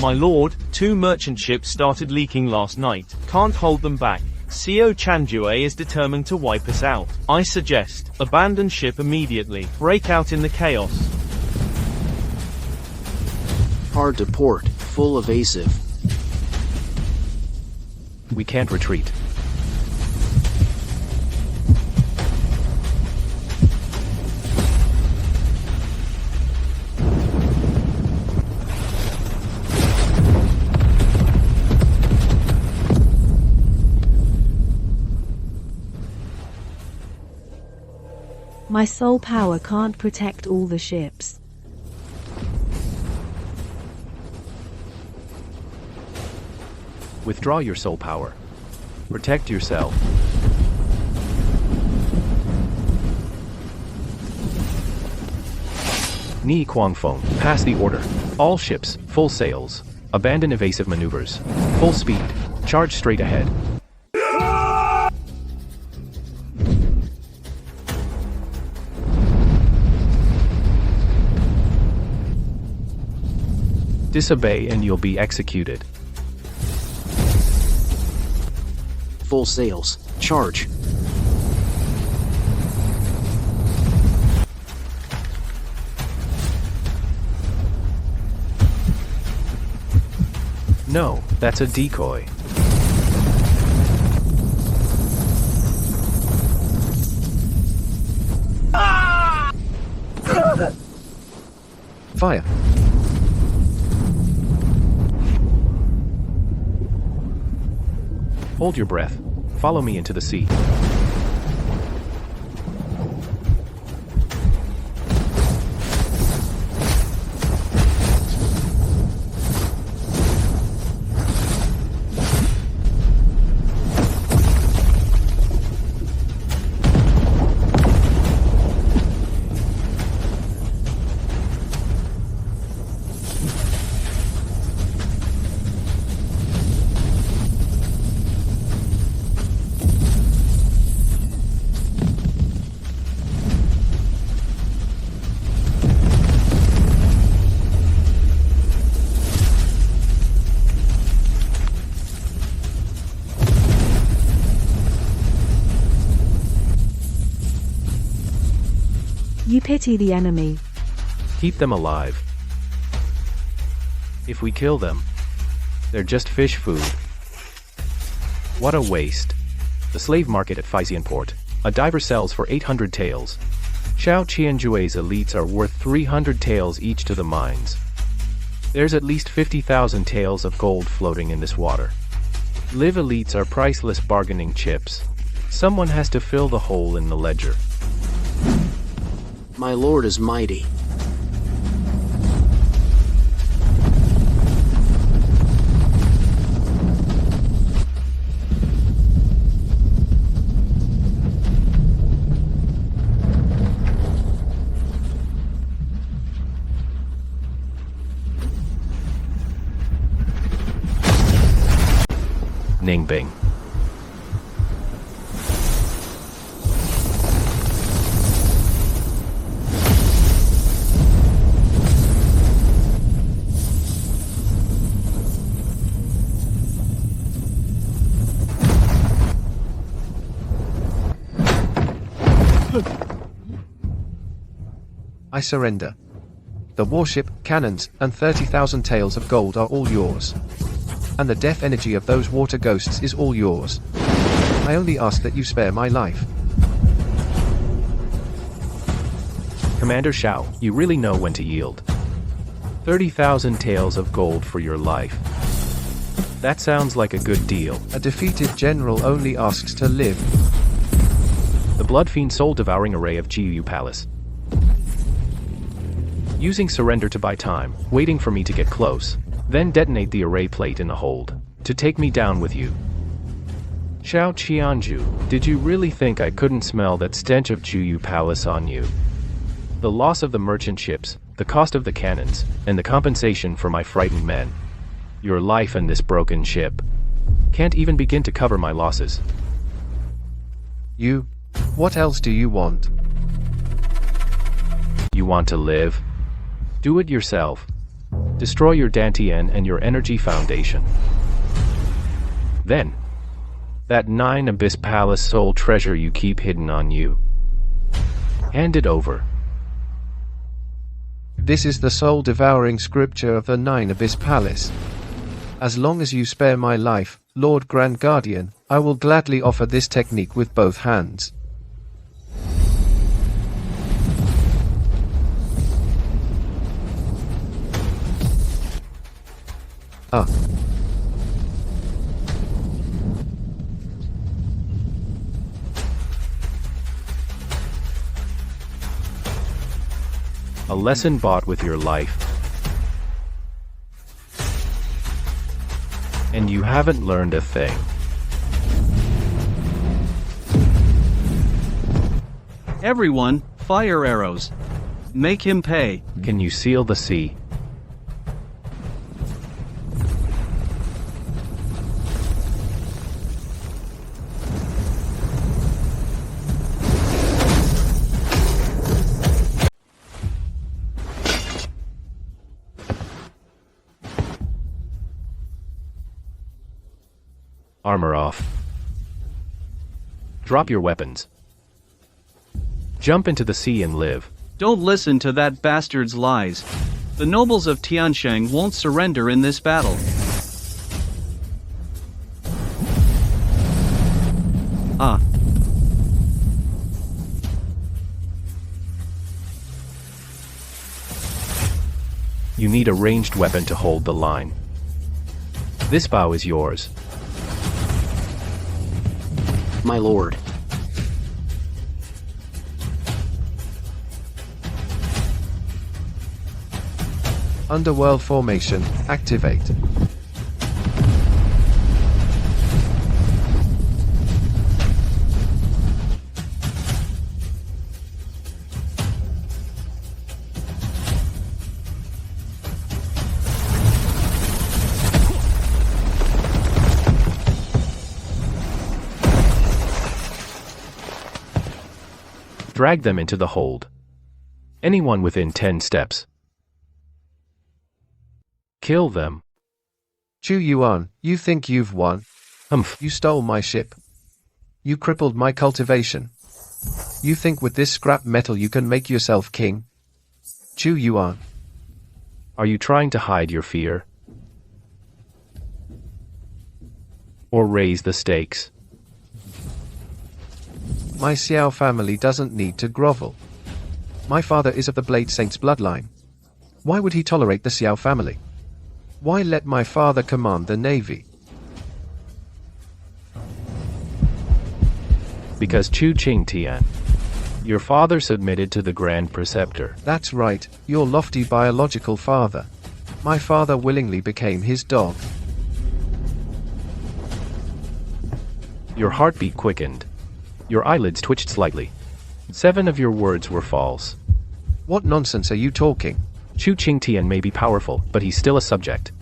My lord, 2 merchant ships started leaking last night. Can't hold them back. Co Chanjue is determined to wipe us out. I suggest, abandon ship immediately. Break out in the chaos. Hard to port, full evasive. We can't retreat. My soul power can't protect all the ships. Withdraw your soul power. Protect yourself. Ni Kuangfeng, pass the order. All ships, full sails. Abandon evasive maneuvers. Full speed. Charge straight ahead. Disobey and you'll be executed. Full sails. Charge. No, that's a decoy. Fire. Hold your breath. Follow me into the sea. You pity the enemy. Keep them alive. If we kill them, they're just fish food. What a waste. The slave market at Physique port. A diver sells for 800 taels. Xiao Qianjue's elites are worth 300 taels each to the mines. There's at least 50,000 taels of gold floating in this water. Live elites are priceless bargaining chips. Someone has to fill the hole in the ledger. My lord is mighty. Ningbing. I surrender. The warship, cannons, and 30,000 taels of gold are all yours. And the death energy of those water ghosts is all yours. I only ask that you spare my life. Commander Xiao, you really know when to yield. 30,000 taels of gold for your life. That sounds like a good deal. A defeated general only asks to live. The Blood Fiend soul-devouring array of Jiu Palace. Using surrender to buy time, waiting for me to get close, then detonate the array plate in the hold, to take me down with you. Xiao Qianju, did you really think I couldn't smell that stench of Jiu Palace on you? The loss of the merchant ships, the cost of the cannons, and the compensation for my frightened men. Your life and this broken ship. Can't even begin to cover my losses. What else do you want? You want to live? Do it yourself. Destroy your Dantian and your energy foundation. Then, that 9 Abyss Palace soul treasure you keep hidden on you. Hand it over. This is the soul-devouring scripture of the 9 Abyss Palace. As long as you spare my life, Lord Grand Guardian, I will gladly offer this technique with both hands. Ah. A lesson bought with your life. And you haven't learned a thing. Everyone, fire arrows. Make him pay. Can you seal the sea? Armor off. Drop your weapons. Jump into the sea and live. Don't listen to that bastard's lies. The nobles of Tiansheng won't surrender in this battle. Ah. You need a ranged weapon to hold the line. This bow is yours. My lord. Underworld formation, activate. Drag them into the hold. Anyone within 10 steps. Kill them. Chu Yuan, you think you've won? Humph. You stole my ship. You crippled my cultivation. You think with this scrap metal you can make yourself king? Chu Yuan. Are you trying to hide your fear? Or raise the stakes? My Xiao family doesn't need to grovel. My father is of the Blade Saint's bloodline. Why would he tolerate the Xiao family? Why let my father command the navy? Because Chu Qingtian, your father submitted to the Grand Preceptor. That's right, your lofty biological father. My father willingly became his dog. Your heartbeat quickened. Your eyelids twitched slightly. 7 of your words were false. What nonsense are you talking? Chu Qingtian may be powerful, but he's still a subject.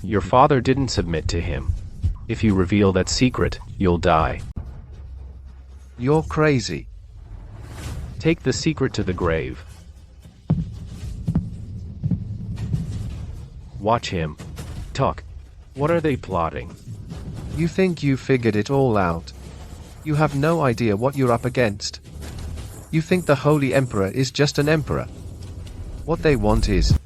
Your father didn't submit to him. If you reveal that secret, you'll die. You're crazy. Take the secret to the grave. Watch him. Talk. What are they plotting? You think you figured it all out. You have no idea what you're up against. You think the Holy Emperor is just an emperor. What they want is...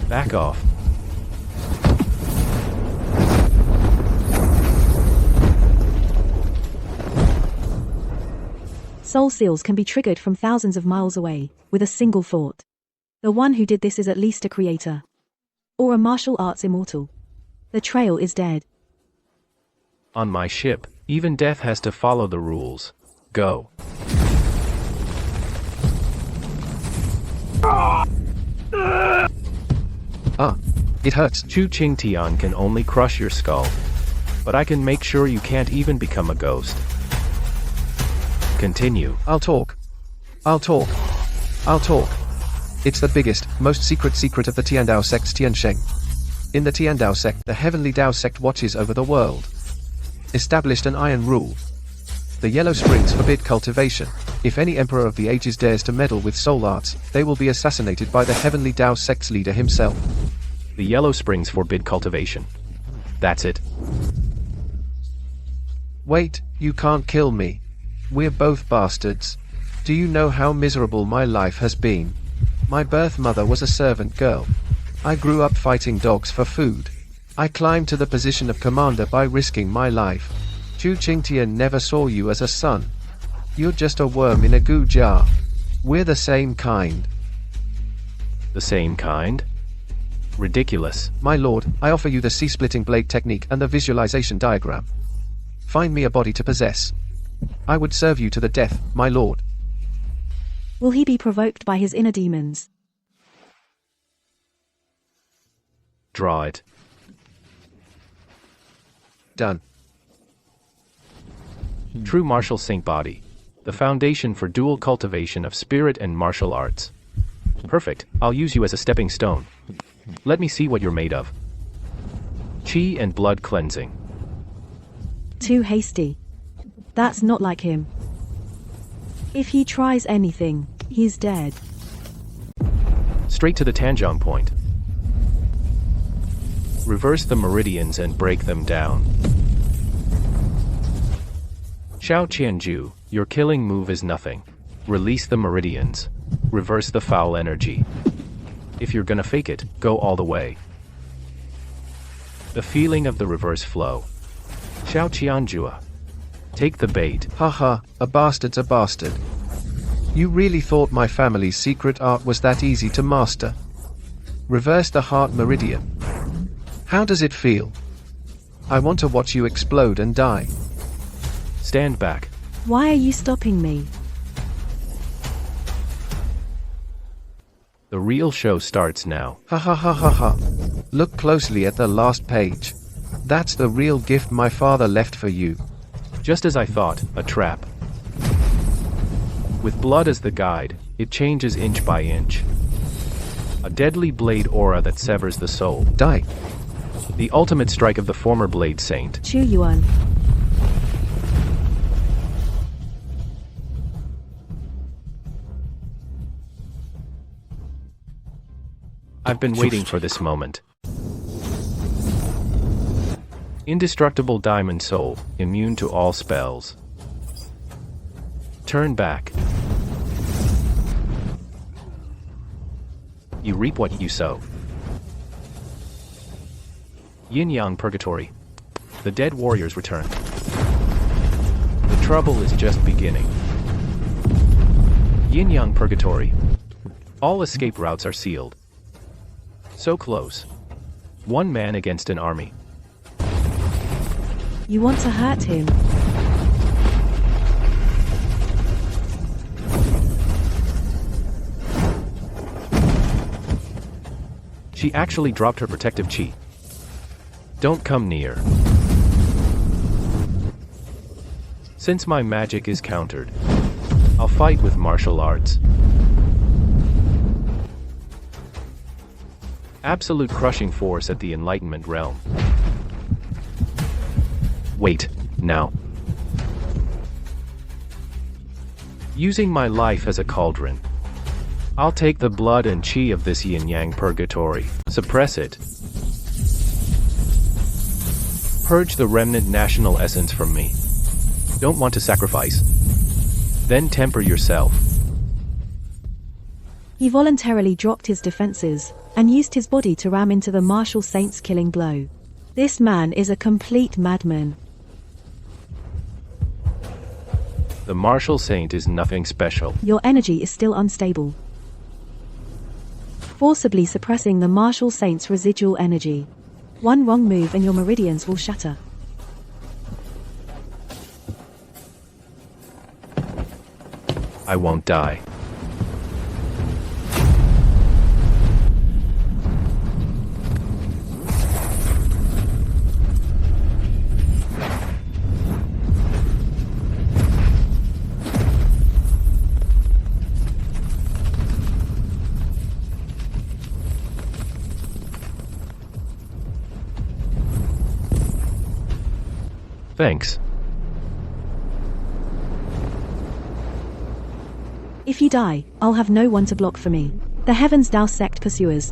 Back off. Soul seals can be triggered from thousands of miles away, with a single thought. The one who did this is at least a creator. Or a martial arts immortal. The trail is dead. On my ship, even death has to follow the rules. Go. It hurts. Chu Qingtian can only crush your skull. But I can make sure you can't even become a ghost. Continue. I'll talk. It's the biggest, most secret of the Tiandao sect Tiansheng. In the Tiandao sect, the heavenly Dao sect watches over the world. established an iron rule. The Yellow Springs forbid cultivation. If any Emperor of the Ages dares to meddle with soul arts, they will be assassinated by the heavenly Tao sect's leader himself. The Yellow Springs forbid cultivation. That's it. Wait, you can't kill me. We're both bastards. Do you know how miserable my life has been? My birth mother was a servant girl. I grew up fighting dogs for food. I climbed to the position of commander by risking my life. Chu Qingtian never saw you as a son. You're just a worm in a goo jar. We're the same kind. The same kind? Ridiculous. My lord, I offer you the sea-splitting blade technique and the visualization diagram. Find me a body to possess. I would serve you to the death, my lord. Will he be provoked by his inner demons? Draw it. Done. True martial saint body. The foundation for dual cultivation of spirit and martial arts. Perfect, I'll use you as a stepping stone. Let me see what you're made of. Qi and blood cleansing. Too hasty. That's not like him. If he tries anything, he's dead. Straight to the Tanjong point. Reverse the meridians and break them down. Xiao Qianju, your killing move is nothing. Release the meridians. Reverse the foul energy. If you're gonna fake it, go all the way. The feeling of the reverse flow. Xiao Qianjua. Take the bait. Haha, a bastard's a bastard. You really thought my family's secret art was that easy to master? Reverse the heart meridian. How does it feel? I want to watch you explode and die. Stand back. Why are you stopping me? The real show starts now. Ha ha ha ha ha. Look closely at the last page. That's the real gift my father left for you. Just as I thought, a trap. With blood as the guide, it changes inch by inch. A deadly blade aura that severs the soul. Die. The ultimate strike of the former blade saint. Chu Yuan. I've been waiting for this moment. Indestructible diamond soul, immune to all spells. Turn back. You reap what you sow. Yin-yang purgatory. The dead warriors return. The trouble is just beginning. Yin-yang purgatory. All escape routes are sealed. So close. One man against an army. You want to hurt him? She actually dropped her protective chi. Don't come near. Since my magic is countered, I'll fight with martial arts. Absolute crushing force at the Enlightenment realm. Wait, now. Using my life as a cauldron, I'll take the blood and chi of this yin-yang purgatory, suppress it. Purge the remnant national essence from me. Don't want to sacrifice. Then temper yourself. He voluntarily dropped his defenses and used his body to ram into the martial saint's killing blow. This man is a complete madman. The martial saint is nothing special. Your energy is still unstable, forcibly suppressing the martial saint's residual energy. One wrong move and your meridians will shatter. I won't die. Thanks. If you die, I'll have no one to block for me. The heavens dissect pursuers.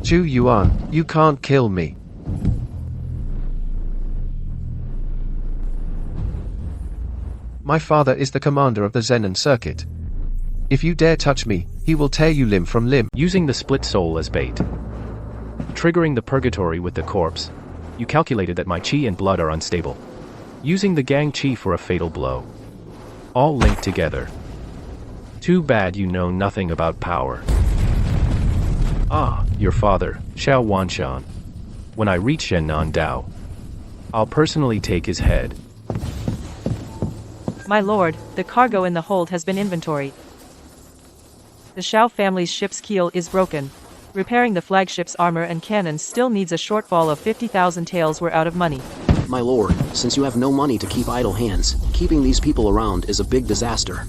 Zhu Yuan, you can't kill me. My father is the commander of the Zenon circuit. If you dare touch me, he will tear you limb from limb. Using the split soul as bait. Triggering the purgatory with the corpse. You calculated that my chi and blood are unstable. Using the gang chi for a fatal blow. All linked together. Too bad you know nothing about power. Ah, your father, Xiao Wanshan. When I reach Shennan Dao, I'll personally take his head. My lord, the cargo in the hold has been inventoried. The Xiao family's ship's keel is broken. Repairing the flagship's armor and cannons still needs a shortfall of 50,000 taels. We're out of money. My lord, since you have no money to keep idle hands, keeping these people around is a big disaster.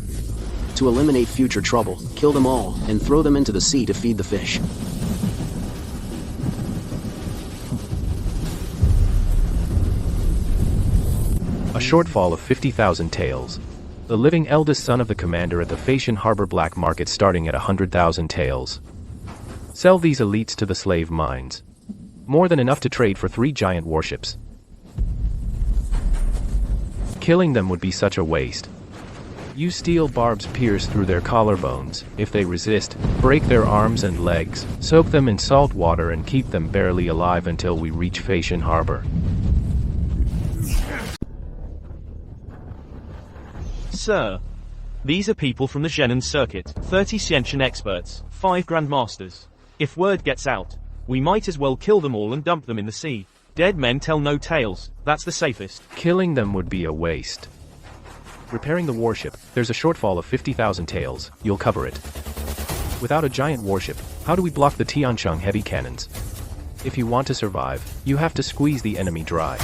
To eliminate future trouble, kill them all, and throw them into the sea to feed the fish. A shortfall of 50,000 taels. The living eldest son of the commander at the Phasian Harbor Black Market starting at 100,000 taels. Sell these elites to the slave mines. More than enough to trade for 3 giant warships. Killing them would be such a waste. Use steel barbs pierce through their collarbones. If they resist, break their arms and legs, soak them in salt water and keep them barely alive until we reach Phasian Harbor. Sir. These are people from the Zenon circuit, 30 Xiantian experts, 5 grandmasters. If word gets out, we might as well kill them all and dump them in the sea. Dead men tell no tales, that's the safest. Killing them would be a waste. Repairing the warship, there's a shortfall of 50,000 taels, you'll cover it. Without a giant warship, how do we block the Tiancheng heavy cannons? If you want to survive, you have to squeeze the enemy dry.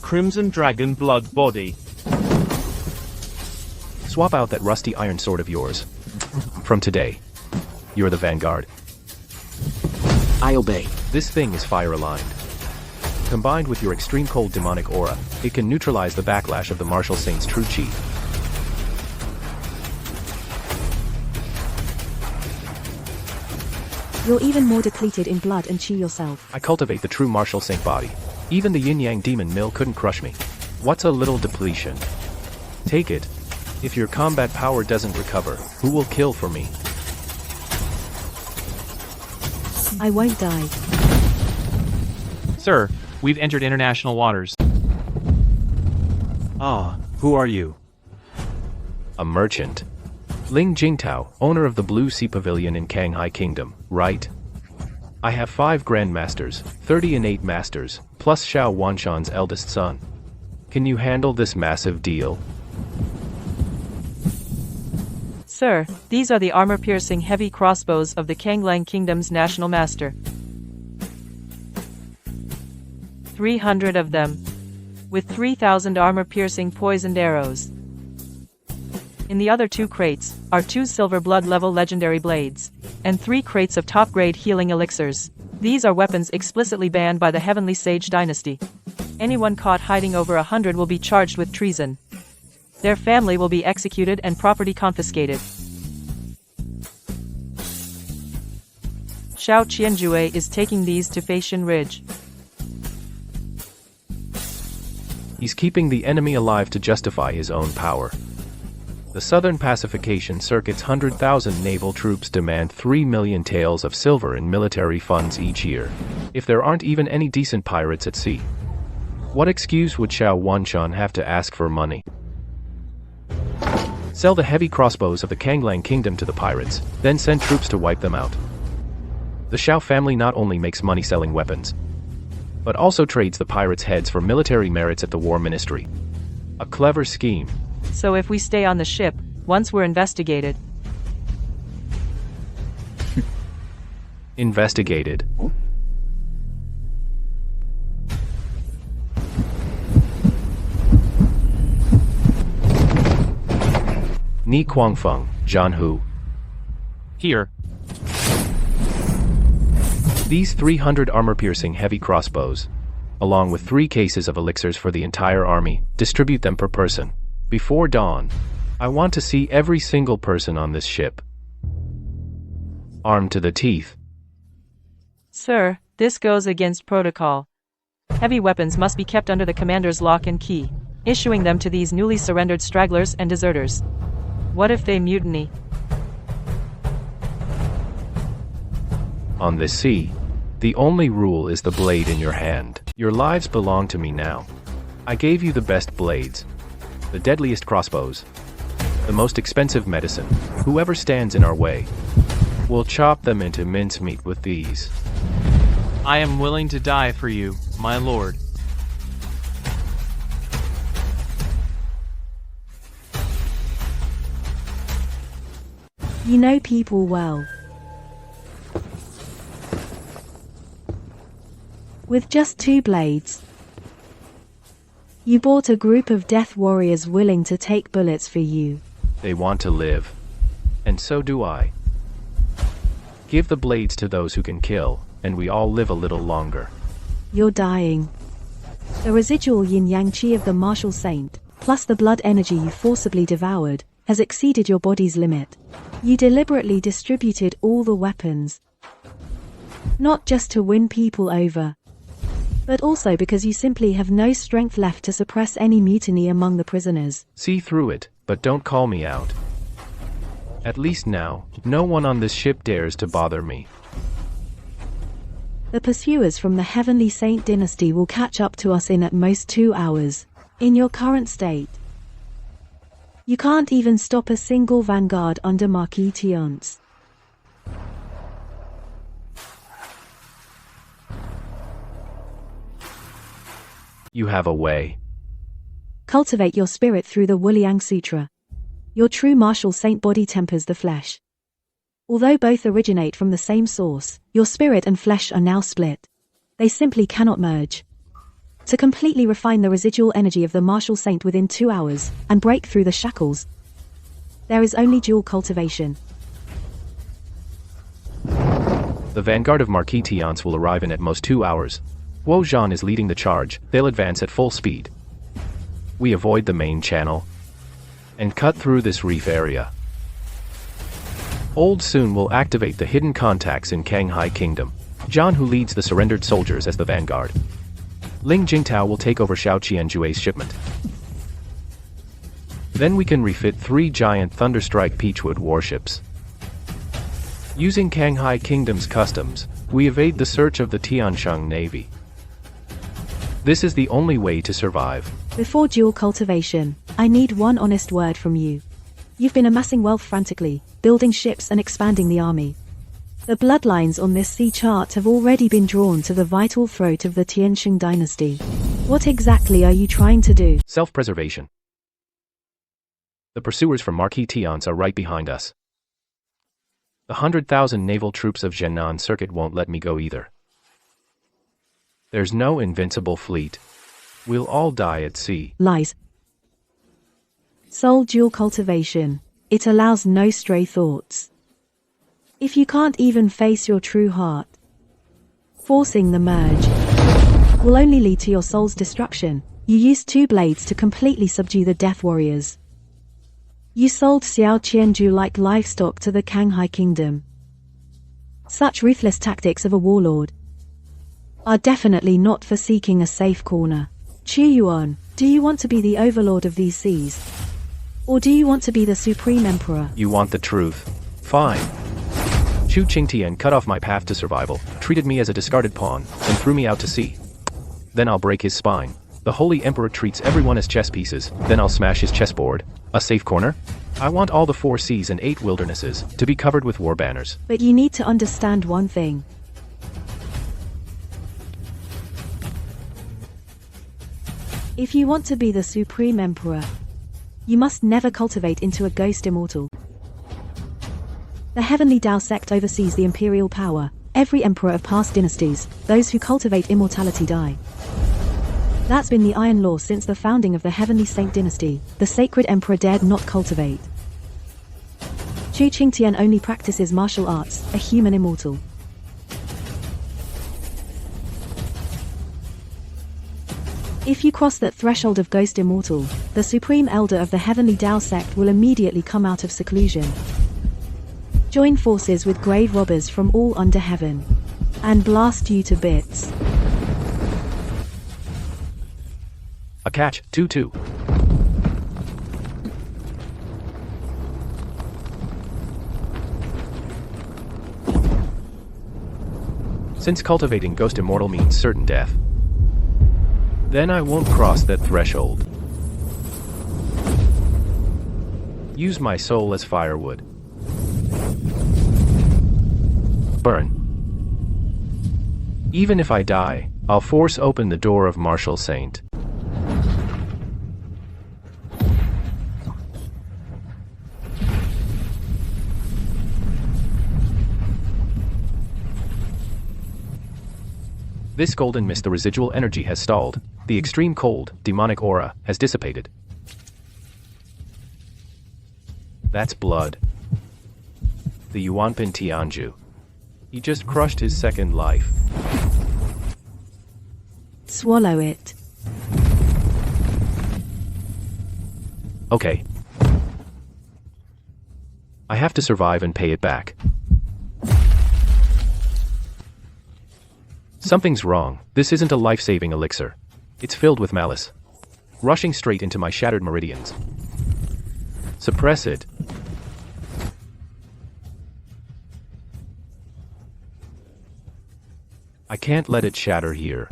Crimson Dragon Blood Body. Swap out that rusty iron sword of yours. From today, you're the vanguard. I obey. This thing is fire-aligned. Combined with your extreme cold demonic aura, it can neutralize the backlash of the Martial Saint's true chi. You're even more depleted in blood and chi yourself. I cultivate the true Martial Saint body. Even the yin-yang demon mill couldn't crush me. What's a little depletion? Take it. If your combat power doesn't recover, who will kill for me? I won't die. Sir, we've entered international waters. Ah, who are you? A merchant. Ling Jingtao, owner of the Blue Sea Pavilion in Kanghai Kingdom, right? I have 5 grandmasters, 30 innate masters, plus Xiao Wanshan's eldest son. Can you handle this massive deal? Sir, these are the armor-piercing heavy crossbows of the Kanglang Kingdom's national master. 300 of them. With 3,000 armor-piercing poisoned arrows. In the other 2 crates are 2 silver blood level legendary blades, and 3 crates of top-grade healing elixirs. These are weapons explicitly banned by the Heavenly Sage dynasty. Anyone caught hiding over 100 will be charged with treason. Their family will be executed and property confiscated. Xiao Qianjue is taking these to Phasian Ridge. He's keeping the enemy alive to justify his own power. The Southern Pacification Circuit's 100,000 naval troops demand 3 million taels of silver in military funds each year. If there aren't even any decent pirates at sea, what excuse would Xiao Wanshan have to ask for money? Sell the heavy crossbows of the Kanglang Kingdom to the pirates, then send troops to wipe them out. The Xiao family not only makes money selling weapons, but also trades the pirates' heads for military merits at the War Ministry. A clever scheme. So if we stay on the ship, once we're investigated. Investigated. Ni Guangfeng, Zhan Hu. Here. These 300 armor-piercing heavy crossbows, along with 3 cases of elixirs for the entire army, distribute them per person. Before dawn, I want to see every single person on this ship armed to the teeth. Sir, this goes against protocol. Heavy weapons must be kept under the commander's lock and key, issuing them to these newly surrendered stragglers and deserters. What if they mutiny? On this sea, the only rule is the blade in your hand. Your lives belong to me now. I gave you the best blades, the deadliest crossbows, the most expensive medicine. Whoever stands in our way, we'll chop them into mincemeat with these. I am willing to die for you, my lord. You know people well. With just 2 blades, you bought a group of death warriors willing to take bullets for you. They want to live, and so do I. Give the blades to those who can kill, and we all live a little longer. You're dying. The residual yin-yang qi of the martial saint, plus the blood energy you forcibly devoured, has exceeded your body's limit. You deliberately distributed all the weapons, not just to win people over, but also because you simply have no strength left to suppress any mutiny among the prisoners. See through it, but don't call me out. At least now, no one on this ship dares to bother me. The pursuers from the Heavenly Saint dynasty will catch up to us in at most 2 hours. In your current state, you can't even stop a single vanguard under Marquis Tiance. You have a way. Cultivate your spirit through the Wuliang Sutra. Your true martial saint body tempers the flesh. Although both originate from the same source, your spirit and flesh are now split. They simply cannot merge. To completely refine the residual energy of the martial saint within 2 hours, and break through the shackles, there is only dual cultivation. The vanguard of Marquis Tiance will arrive in at most 2 hours. Wojan is leading the charge. They'll advance at full speed. We avoid the main channel and cut through this reef area. Old Sun will activate the hidden contacts in Kanghai Kingdom. Zhan, who leads the surrendered soldiers, as the vanguard. Ling Jingtao will take over Xiao Qianjue's shipment. Then we can refit 3 giant Thunderstrike Peachwood warships. Using Kanghai Kingdom's customs, we evade the search of the Tiansheng Navy. This is the only way to survive. Before dual cultivation, I need one honest word from you. You've been amassing wealth frantically, building ships and expanding the army. The bloodlines on this sea chart have already been drawn to the vital throat of the Tiansheng dynasty. What exactly are you trying to do? Self-preservation. The pursuers from Marquis Tiance are right behind us. The 100,000 naval troops of Zhenan Circuit won't let me go either. There's no invincible fleet. We'll all die at sea. Lies. Soul dual cultivation. It allows no stray thoughts. If you can't even face your true heart, forcing the merge will only lead to your soul's destruction. You used 2 blades to completely subdue the Death Warriors. You sold Xiao Qianju like livestock to the Kanghai Kingdom. Such ruthless tactics of a warlord are definitely not for seeking a safe corner. Chu Yuan, do you want to be the overlord of these seas? Or do you want to be the supreme emperor? You want the truth? Fine. Chu Qingtian cut off my path to survival, treated me as a discarded pawn, and threw me out to sea. Then I'll break his spine. The Holy Emperor treats everyone as chess pieces, then I'll smash his chessboard. A safe corner? I want all the 4 seas and 8 wildernesses to be covered with war banners. But you need to understand one thing. If you want to be the supreme emperor, you must never cultivate into a ghost immortal. The Heavenly Tao sect oversees the imperial power. Every emperor of past dynasties, those who cultivate immortality die. That's been the iron law since the founding of the Heavenly Saint dynasty. The sacred emperor dared not cultivate. Chu Qingtian only practices martial arts, a human immortal. If you cross that threshold of Ghost Immortal, the Supreme Elder of the Heavenly Tao sect will immediately come out of seclusion. Join forces with grave robbers from all under heaven. And blast you to bits. A catch, 2-2. Since cultivating Ghost Immortal means certain death, then I won't cross that threshold. Use my soul as firewood. Burn. Even if I die, I'll force open the door of Martial Saint. This golden mist, the residual energy has stalled. The extreme cold, demonic aura has dissipated. That's blood. The Yuanpin Tianju. He just crushed his second life. Swallow it. Okay. I have to survive and pay it back. Something's wrong. This isn't a life-saving elixir. It's filled with malice. Rushing straight into my shattered meridians. Suppress it. I can't let it shatter here.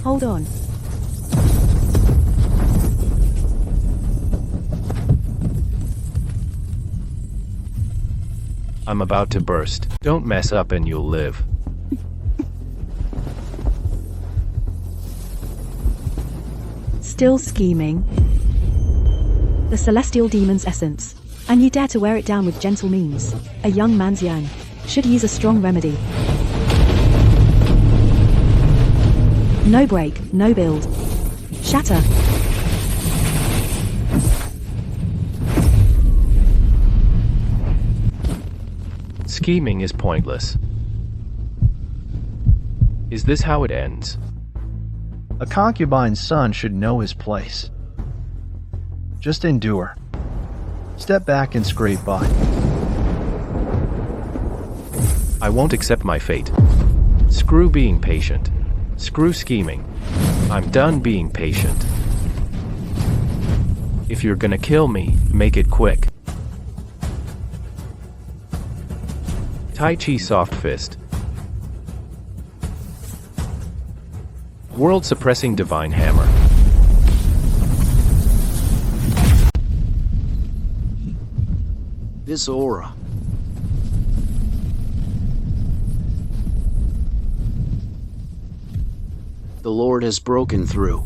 Hold on. I'm about to burst. Don't mess up and you'll live. Still scheming. The celestial demon's essence. And you dare to wear it down with gentle means. A young man's yang. Should use a strong remedy. No break, no build. Shatter. Scheming is pointless. Is this how it ends? A concubine's son should know his place. Just endure. Step back and scrape by. I won't accept my fate. Screw being patient. Screw scheming. I'm done being patient. If you're gonna kill me, make it quick. Tai Chi Soft Fist. World Suppressing Divine Hammer. This aura. The Lord has broken through.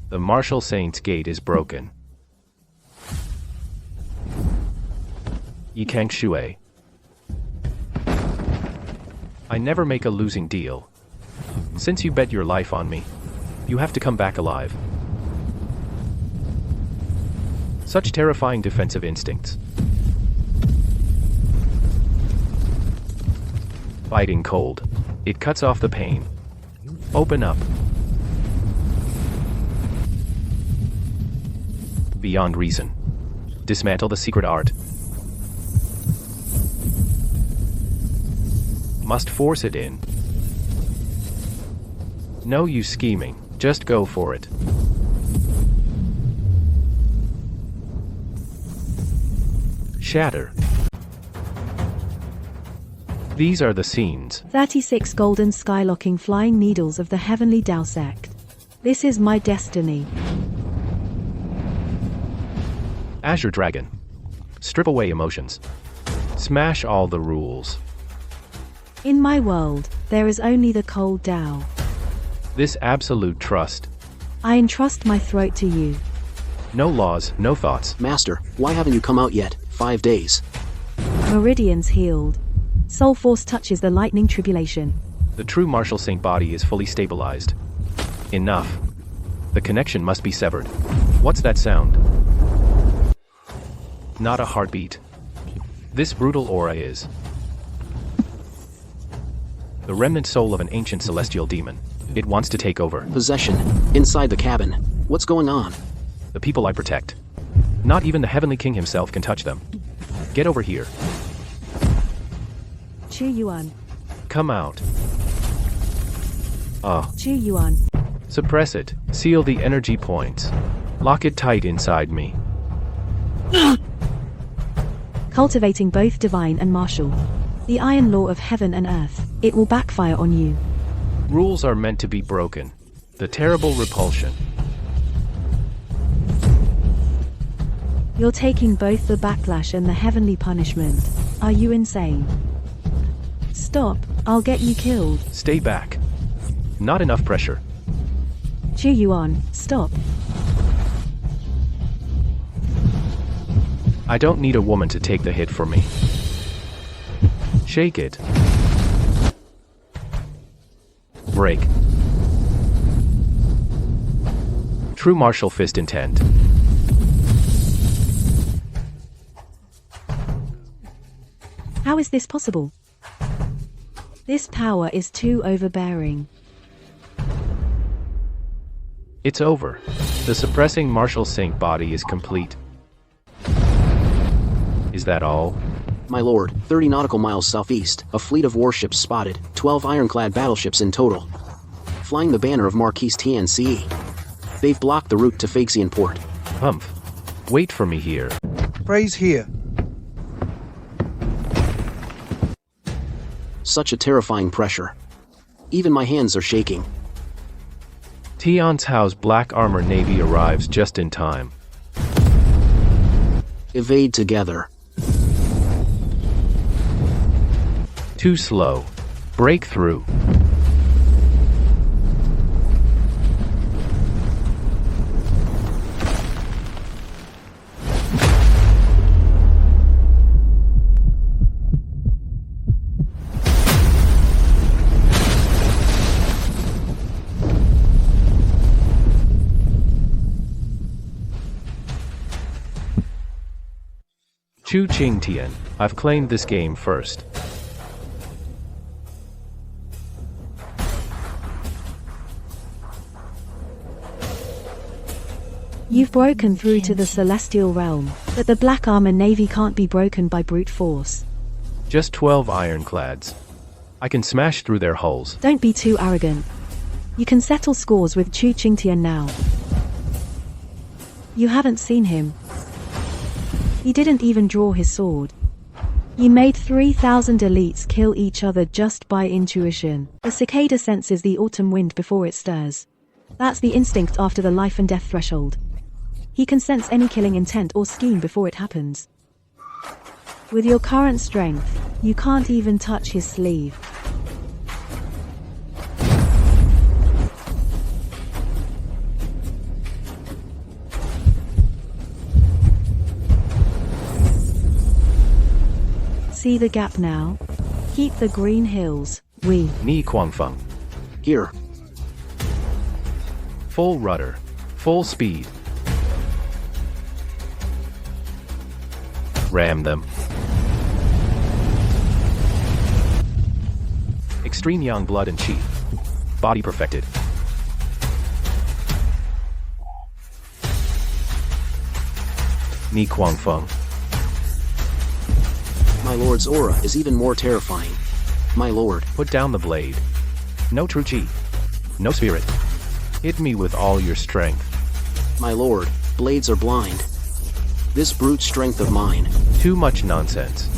The Martial Saint's gate is broken. Yikang Shui. I never make a losing deal. Since you bet your life on me, you have to come back alive. Such terrifying defensive instincts. Biting cold. It cuts off the pain. Open up. Beyond reason. Dismantle the secret art. Must force it in. No use scheming. Just go for it. Shatter. These are the scenes. 36 golden skylocking flying needles of the heavenly Tao sect. This is my destiny. Azure Dragon. Strip away emotions. Smash all the rules. In my world, there is only the cold Tao. This absolute trust. I entrust my throat to you. No laws, no thoughts. Master, why haven't you come out yet? 5 days. Meridians healed. Soul force touches the lightning tribulation. The true Martial Saint body is fully stabilized. Enough. The connection must be severed. What's that sound? Not a heartbeat. This brutal aura is the remnant soul of an ancient celestial demon. It wants to take over. Possession. Inside the cabin. What's going on? The people I protect. Not even the Heavenly King himself can touch them. Get over here. Chu Yuan. Come out. Chu Yuan. Suppress it. Seal the energy points. Lock it tight inside me. Cultivating both divine and martial. The iron law of heaven and earth. It will backfire on you. Rules are meant to be broken. The terrible repulsion. You're taking both the backlash and the heavenly punishment. Are you insane? Stop, I'll get you killed. Stay back. Not enough pressure. Chu Yuan, stop. I don't need a woman to take the hit for me. Shake it. Break. True martial fist intent. How is this possible? This power is too overbearing. It's over. The suppressing martial sync body is complete. Is that all? My lord, 30 nautical miles southeast, a fleet of warships spotted, 12 ironclad battleships in total. Flying the banner of Marquis TNCE. They've blocked the route to Physique port. Humph. Wait for me here. Praise here. Such a terrifying pressure. Even my hands are shaking. Tian's House Black Armor Navy arrives just in time. Evade together. Too slow. Break through. Chu Ching Tian, I've claimed this game first. You've broken through to the celestial realm, but the Black Armor Navy can't be broken by brute force. Just 12 ironclads. I can smash through their hulls. Don't be too arrogant. You can settle scores with Chu Qingtian now. You haven't seen him. He didn't even draw his sword. You made 3,000 elites kill each other just by intuition. The cicada senses the autumn wind before it stirs. That's the instinct after the life and death threshold. He can sense any killing intent or scheme before it happens. With your current strength, you can't even touch his sleeve. See the gap now? Keep the green hills. Ni Kuangfeng. Here. Full rudder. Full speed. Ram them. Extreme young blood and chi. Body perfected. Ni Kuangfeng. My lord's aura is even more terrifying. My lord. Put down the blade. No true chi. No spirit. Hit me with all your strength. My lord, blades are blind. This brute strength of mine. Too much nonsense.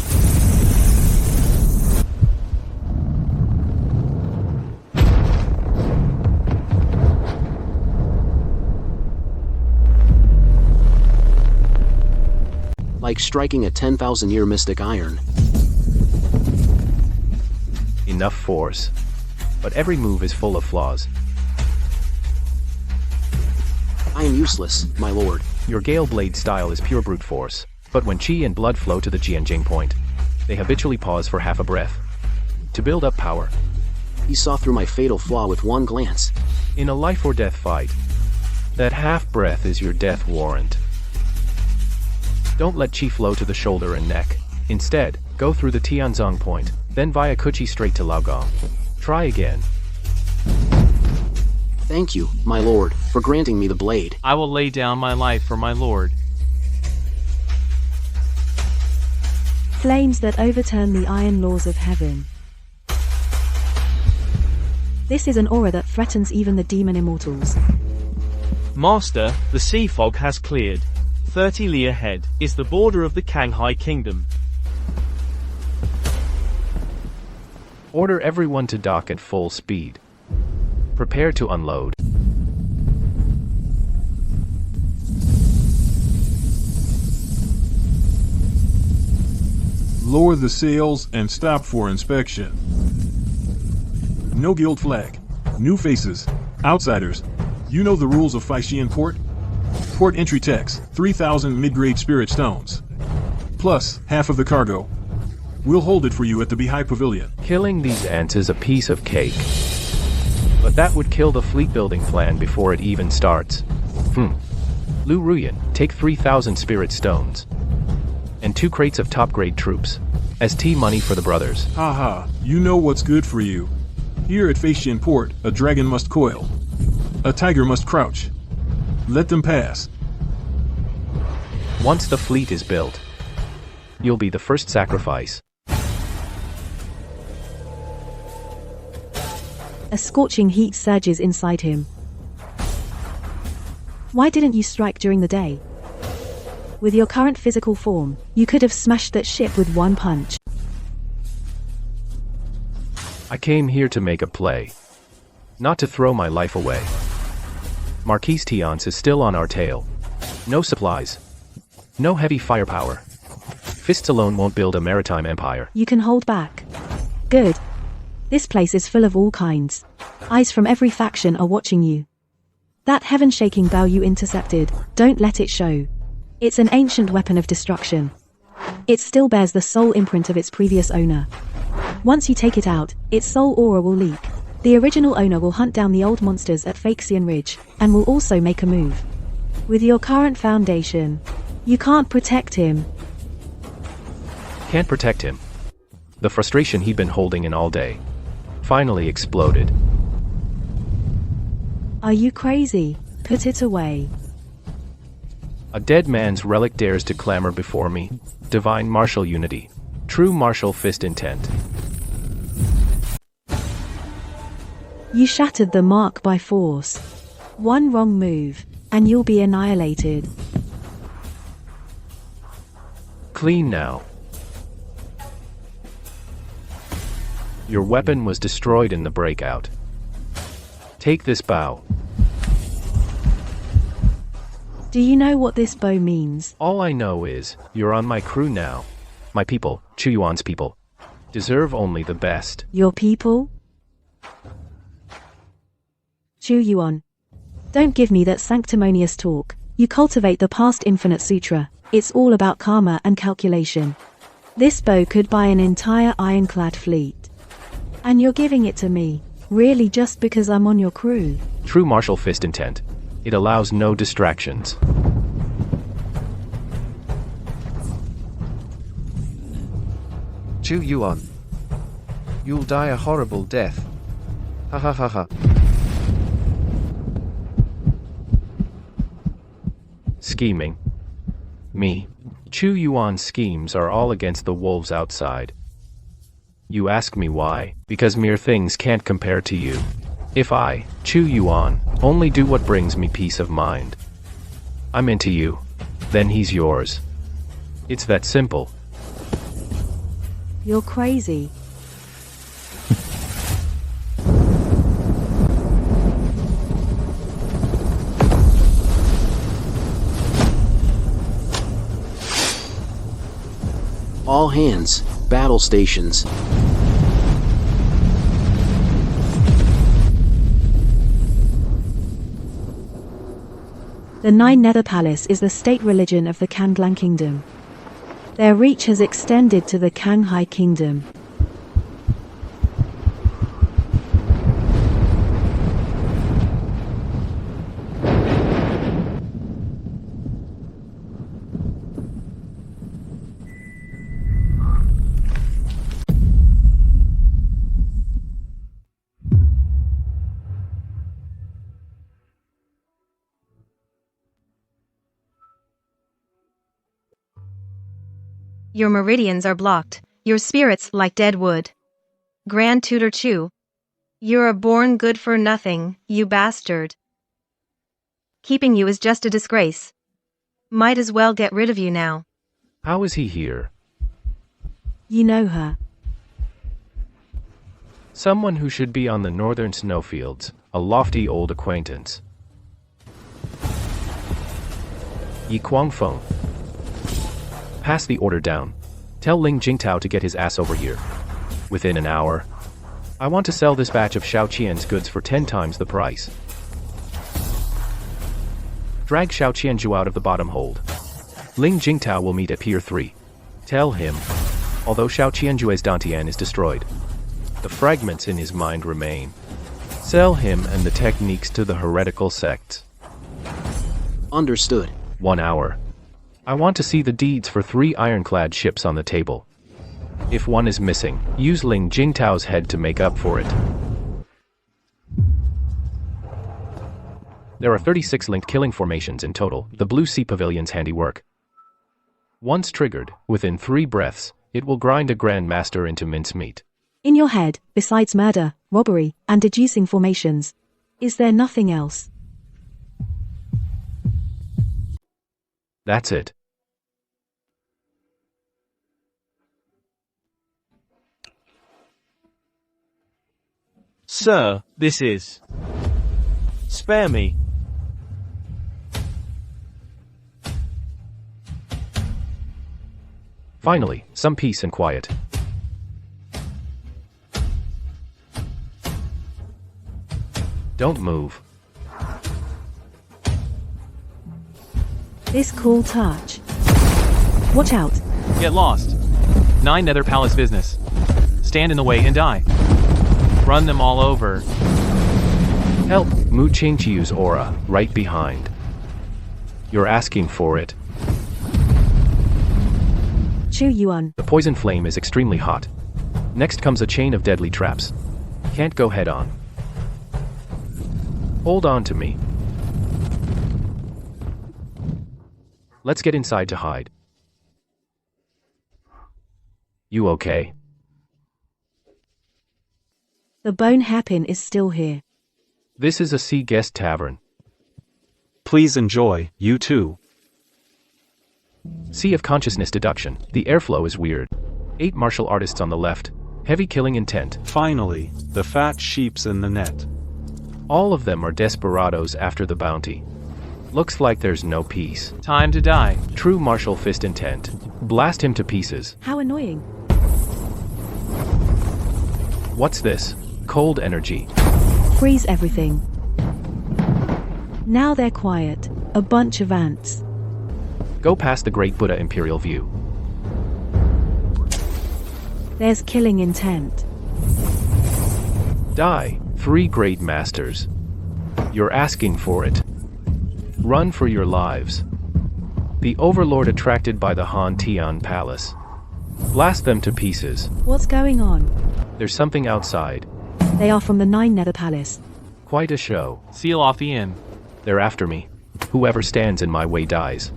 Like striking a 10,000-year mystic iron. Enough force. But every move is full of flaws. I am useless, my lord. Your Gale Blade style is pure brute force. But when chi and blood flow to the Jianjing point, they habitually pause for half a breath. To build up power. He saw through my fatal flaw with one glance. In a life or death fight, that half breath is your death warrant. Don't let chi flow to the shoulder and neck. Instead, go through the Tianzong point, then via Kuchi straight to Laogong. Try again. Thank you, my lord, for granting me the blade. I will lay down my life for my lord. Flames that overturn the iron laws of heaven. This is an aura that threatens even the demon immortals. Master, the sea fog has cleared. 30 li ahead is the border of the Kanghai Kingdom. Order everyone to dock at full speed. Prepare to unload. Lower the sails and stop for inspection. No guild flag. New faces. Outsiders. You know the rules of Physique port? Port entry tax, 3,000 mid-grade spirit stones. Plus, half of the cargo. We'll hold it for you at the Beehive Pavilion. Killing these ants is a piece of cake. But that would kill the fleet building plan before it even starts. Lu Ruyan, take 3,000 spirit stones. And 2 crates of top-grade troops. As tea money for the brothers. Haha, you know what's good for you. Here at Physique port, a dragon must coil. A tiger must crouch. Let them pass. Once the fleet is built, you'll be the first sacrifice. A scorching heat surges inside him. Why didn't you strike during the day? With your current physical form, you could have smashed that ship with one punch. I came here to make a play. Not to throw my life away. Marquise Tiance is still on our tail. No supplies. No heavy firepower. Fists alone won't build a maritime empire. You can hold back. Good. This place is full of all kinds. Eyes from every faction are watching you. That heaven-shaking bow you intercepted, don't let it show. It's an ancient weapon of destruction. It still bears the soul imprint of its previous owner. Once you take it out, its soul aura will leak. The original owner will hunt down the old monsters at Phaxian Ridge, and will also make a move. With your current foundation, you can't protect him. Can't protect him. The frustration he'd been holding in all day finally exploded. Are you crazy? Put it away. A dead man's relic dares to clamor before me. Divine martial unity. True martial fist intent. You shattered the mark by force. One wrong move, and you'll be annihilated. Clean now. Your weapon was destroyed in the breakout. Take this bow. Do you know what this bow means? All I know is, you're on my crew now. My people, Chuyuan's people, deserve only the best. Your people? Chu Yuan. Don't give me that sanctimonious talk. You cultivate the past infinite sutra. It's all about karma and calculation. This bow could buy an entire ironclad fleet. And you're giving it to me, really just because I'm on your crew? True martial fist intent. It allows no distractions. Chu Yuan. You'll die a horrible death. Ha ha ha ha. Scheming. Me. Chu Yuan's schemes are all against the wolves outside. You ask me why? Because mere things can't compare to you. If I, Chu Yuan, only do what brings me peace of mind, I'm into you, then he's yours. It's that simple. You're crazy. All hands, battle stations. The Nine Nether Palace is the state religion of the Kanglang Kingdom. Their reach has extended to the Kanghai Kingdom. your meridians are blocked, your spirits like dead wood. Grand Tutor Chu. You're a born good for nothing, you bastard. Keeping you is just a disgrace. Might as well get rid of you now. How is he here? You know her. Someone who should be on the northern snowfields, a lofty old acquaintance. Yi Guangfeng. Pass the order down. Tell Ling Jingtao to get his ass over here. Within an hour. I want to sell this batch of Xiao Qian's goods for 10 times the price. Drag Xiao Qianzhu out of the bottom hold. Ling Jingtao will meet at Pier 3. Tell him, although Xiao Qianzhu's Dantian is destroyed, the fragments in his mind remain. Sell him and the techniques to the heretical sects. Understood. 1 hour. I want to see the deeds for 3 ironclad ships on the table. If one is missing, use Ling Jingtao's head to make up for it. There are 36 linked killing formations in total, the Blue Sea Pavilion's handiwork. Once triggered, within 3 breaths, it will grind a Grand Master into mincemeat. In your head, besides murder, robbery, and deducing formations, is there nothing else? That's it. Sir, this is... Spare me. Finally, some peace and quiet. Don't move. This cool touch. Watch out. Get lost. 9 Nether Palace business. Stand in the way and die. Run them all over. Help, Mu Qingqiu's aura, right behind. You're asking for it. Chu Yuan. The poison flame is extremely hot. Next comes a chain of deadly traps. Can't go head on. Hold on to me. Let's get inside to hide. You okay? The bone hairpin is still here. This is a sea guest tavern. Please enjoy, you too. Sea of consciousness deduction. The airflow is weird. 8 martial artists on the left. Heavy killing intent. Finally, the fat sheep's in the net. All of them are desperados after the bounty. Looks like there's no peace. Time to die. True martial fist intent. Blast him to pieces. How annoying. What's this? Cold energy. Freeze everything. Now they're quiet. A bunch of ants. Go past the Great Buddha Imperial View. There's killing intent. Die, 3 great masters. You're asking for it. Run for your lives. The overlord attracted by the Han Tian Palace. Blast them to pieces. What's going on? There's something outside. They are from the 9 Nether Palace. Quite a show. Seal off the inn. They're after me. Whoever stands in my way dies.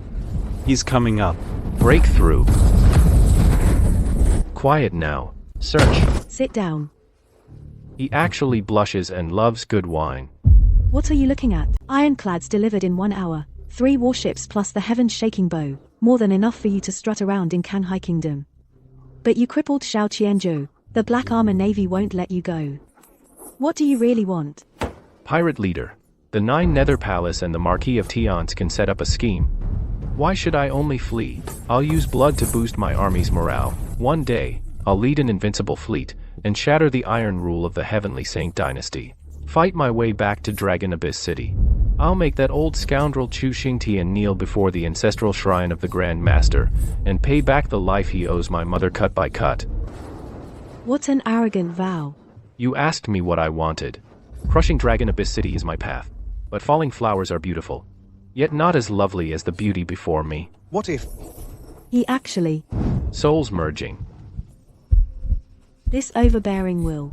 He's coming up. Break through. Quiet now. Search. Sit down. He actually blushes and loves good wine. What are you looking at? Ironclads delivered in 1 hour. 3 warships plus the heaven-shaking bow. More than enough for you to strut around in Kanhai Kingdom. But you crippled Xiao Qianzhou. The Black Armor Navy won't let you go. What do you really want? Pirate leader. The 9 Nether Palace and the Marquis of Tiance can set up a scheme. Why should I only flee? I'll use blood to boost my army's morale. One day, I'll lead an invincible fleet, and shatter the iron rule of the Heavenly Saint Dynasty. Fight my way back to Dragon Abyss City. I'll make that old scoundrel Chu Xingtian kneel before the ancestral shrine of the Grand Master, and pay back the life he owes my mother cut by cut. What an arrogant vow. You asked me what I wanted. Crushing Dragon Abyss City is my path. But falling flowers are beautiful. Yet not as lovely as the beauty before me. What if... He actually... Souls merging. This overbearing will.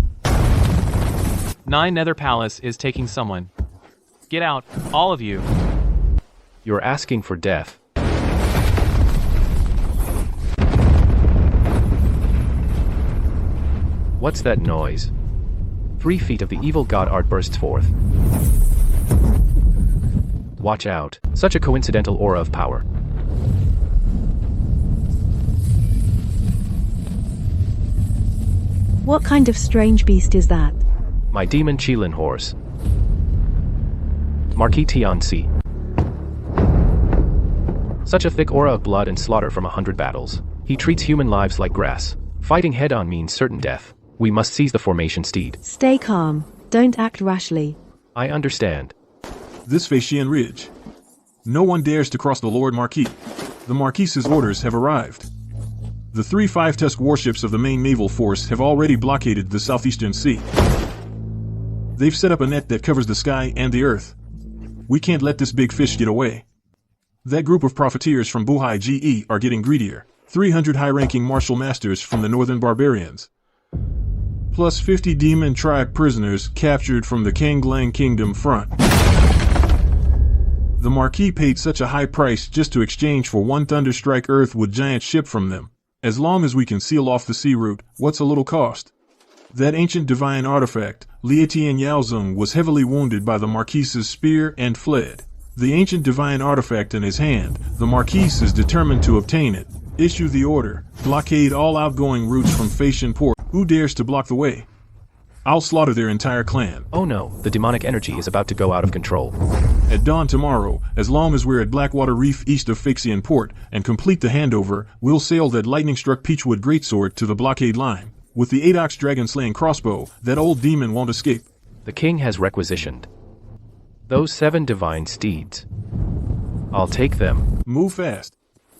9 Nether Palace is taking someone. Get out, all of you. You're asking for death. What's that noise? 3 feet of the evil god art bursts forth. Watch out, such a coincidental aura of power. What kind of strange beast is that? My demon Qilin horse. Marquis Tianci. Such a thick aura of blood and slaughter from 100 battles. He treats human lives like grass. Fighting head-on means certain death. We must seize the formation steed. Stay calm. Don't act rashly. I understand. This Phaeacian ridge. No one dares to cross the Lord Marquis. The Marquis's orders have arrived. The 3 5-tusk warships of the main naval force have already blockaded the southeastern sea. They've set up a net that covers the sky and the earth. We can't let this big fish get away. That group of profiteers from Buhai GE are getting greedier. 300 high-ranking martial masters from the northern barbarians. Plus 50 demon tribe prisoners captured from the Kanglang Kingdom front. The Marquis paid such a high price just to exchange for 1 Thunderstrike Earthwood giant ship from them. As long as we can seal off the sea route, what's a little cost? That ancient divine artifact, Lietian Yaozong, was heavily wounded by the Marquis's spear and fled. The ancient divine artifact in his hand, the Marquis is determined to obtain it. Issue the order. Blockade all outgoing routes from Phaeacian Port. Who dares to block the way? I'll slaughter their entire clan. Oh no, the demonic energy is about to go out of control. At dawn tomorrow, as long as we're at Blackwater Reef east of Phaeacian Port and complete the handover, we'll sail that lightning-struck Peachwood greatsword to the blockade line. With the Adox dragon-slaying crossbow, that old demon won't escape. The king has requisitioned those 7 divine steeds. I'll take them. Move fast.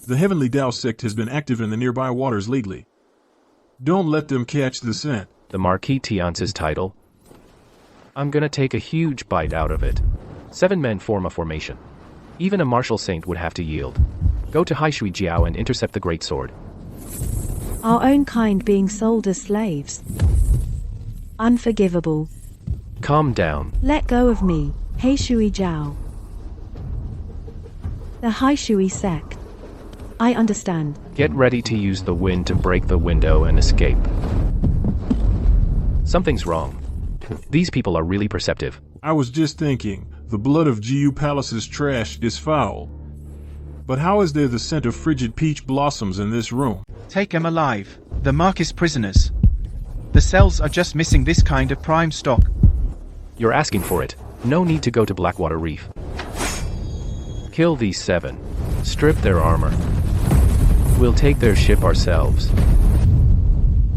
The Heavenly Tao sect has been active in the nearby waters lately. Don't let them catch the scent. The Marquis Tiance's title? I'm gonna take a huge bite out of it. 7 men form a formation. Even a martial saint would have to yield. Go to Haishui Jiao and intercept the great sword. Our own kind being sold as slaves. Unforgivable. Calm down. Let go of me, Haishui Jiao. The Haishui sect. I understand. Get ready to use the wind to break the window and escape. Something's wrong. These people are really perceptive. I was just thinking, the blood of GU Palace's trash is foul. But how is there the scent of frigid peach blossoms in this room? Take 'em alive. The Marquis prisoners. The cells are just missing this kind of prime stock. You're asking for it. No need to go to Blackwater Reef. Kill these 7. Strip their armor. We'll take their ship ourselves.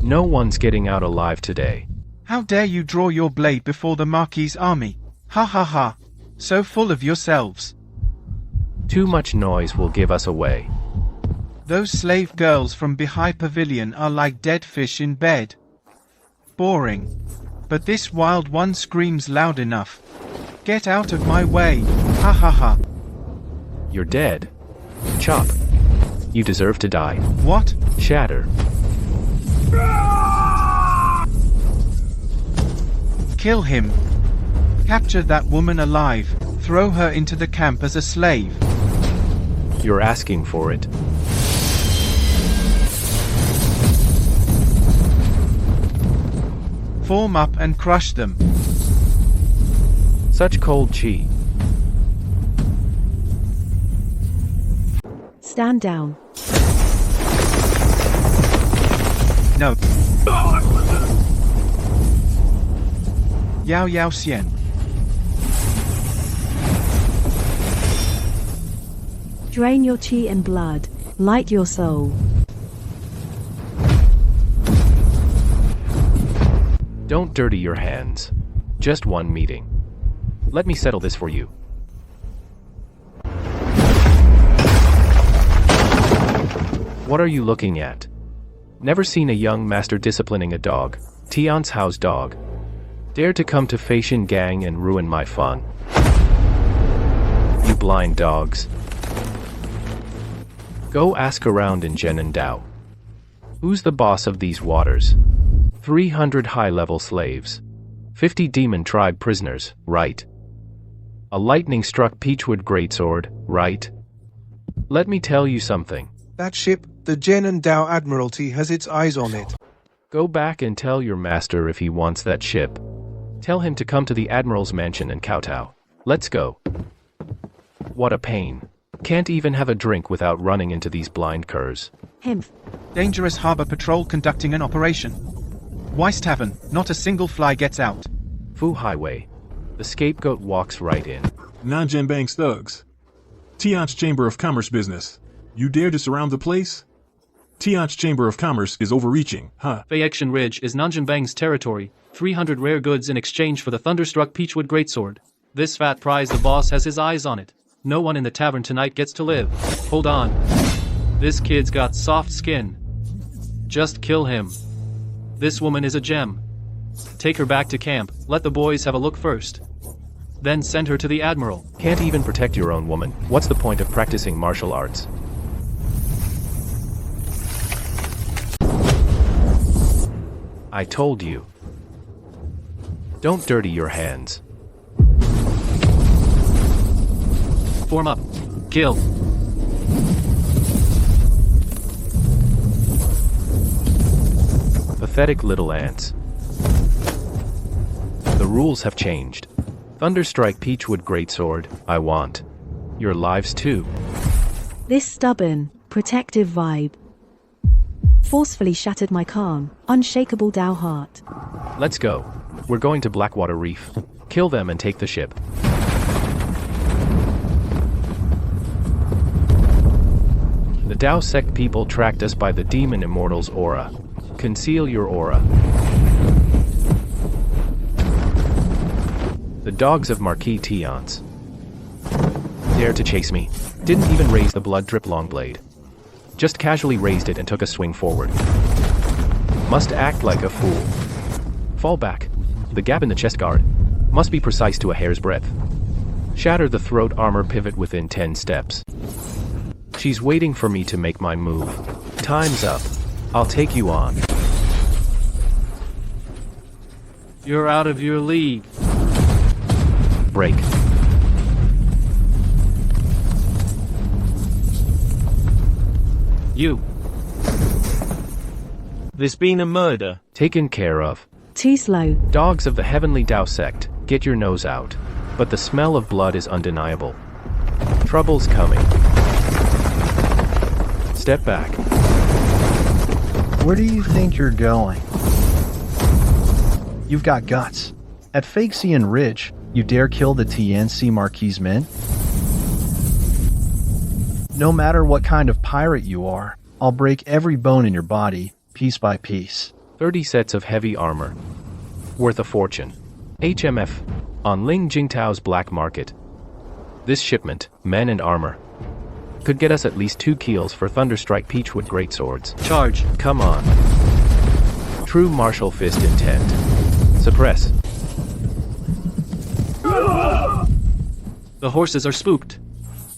No one's getting out alive today. How dare you draw your blade before the Marquis' army? Ha ha ha. So full of yourselves. Too much noise will give us away. Those slave girls from Bahai Pavilion are like dead fish in bed. Boring. But this wild one screams loud enough. Get out of my way. Ha ha ha. You're dead. Chop. You deserve to die. What? Shatter. Kill him. Capture that woman alive. Throw her into the camp as a slave. You're asking for it. Form up and crush them. Such cold chi. Stand down. No. Yao Yao Xian. Drain your chi and blood. Light your soul. Don't dirty your hands. Just one meeting. Let me settle this for you. What are you looking at? Never seen a young master disciplining a dog. Tian's house dog. Dare to come to Phaeacian gang and ruin my fun. You blind dogs. Go ask around in Zhenan Dao. Who's the boss of these waters? 300 high-level slaves. 50 demon tribe prisoners, right? A lightning-struck peachwood greatsword, right? Let me tell you something. That ship, the Zhenan Dao Admiralty, has its eyes on it. Go back and tell your master if he wants that ship. Tell him to come to the Admiral's mansion and kowtow. Let's go. What a pain. Can't even have a drink without running into these blind curs. Himph. Dangerous harbor patrol conducting an operation. Weiss Tavern, not a single fly gets out. Fu Highway. The scapegoat walks right in. Nanjinbang's thugs. Tian's Chamber of Commerce business. You dare to surround the place? Tian's Chamber of Commerce is overreaching, huh? Fayection Ridge is Nanjinbang's territory. 300 rare goods in exchange for the thunderstruck Peachwood Greatsword. This fat prize the boss has his eyes on it. No one in the tavern tonight gets to live. Hold on. This kid's got soft skin. Just kill him. This woman is a gem. Take her back to camp, let the boys have a look first. Then send her to the Admiral. Can't even protect your own woman. What's the point of practicing martial arts? I told you. Don't dirty your hands. Form up. Kill. Pathetic little ants. The rules have changed. Thunderstrike Peachwood Greatsword, I want. Your lives too. This stubborn, protective vibe forcefully shattered my calm, unshakable Tao heart. Let's go. We're going to Blackwater Reef. Kill them and take the ship. The Tao sect people tracked us by the demon immortal's aura. Conceal your aura. The dogs of Marquis Tiance dare to chase me. Didn't even raise the blood drip long blade. Just casually raised it and took a swing forward. Must act like a fool. Fall back. The gap in the chest guard must be precise to a hair's breadth. Shatter the throat armor pivot within 10 steps. She's waiting for me to make my move. Time's up. I'll take you on. You're out of your league. Break. You. There's been a murder. Taken care of. Too slow. Dogs of the Heavenly Tao sect, get your nose out. But the smell of blood is undeniable. Trouble's coming. Step back. Where do you think you're going? You've got guts. At Fayexian Ridge, you dare kill the TNC Marquis men? No matter what kind of pirate you are, I'll break every bone in your body, piece by piece. 30 sets of heavy armor. Worth a fortune. HMF. On Ling Jingtao's black market. This shipment, men and armor, could get us at least 2 keels for Thunderstrike Peachwood Greatswords. Charge. Come on. True martial fist intent. Suppress. The horses are spooked.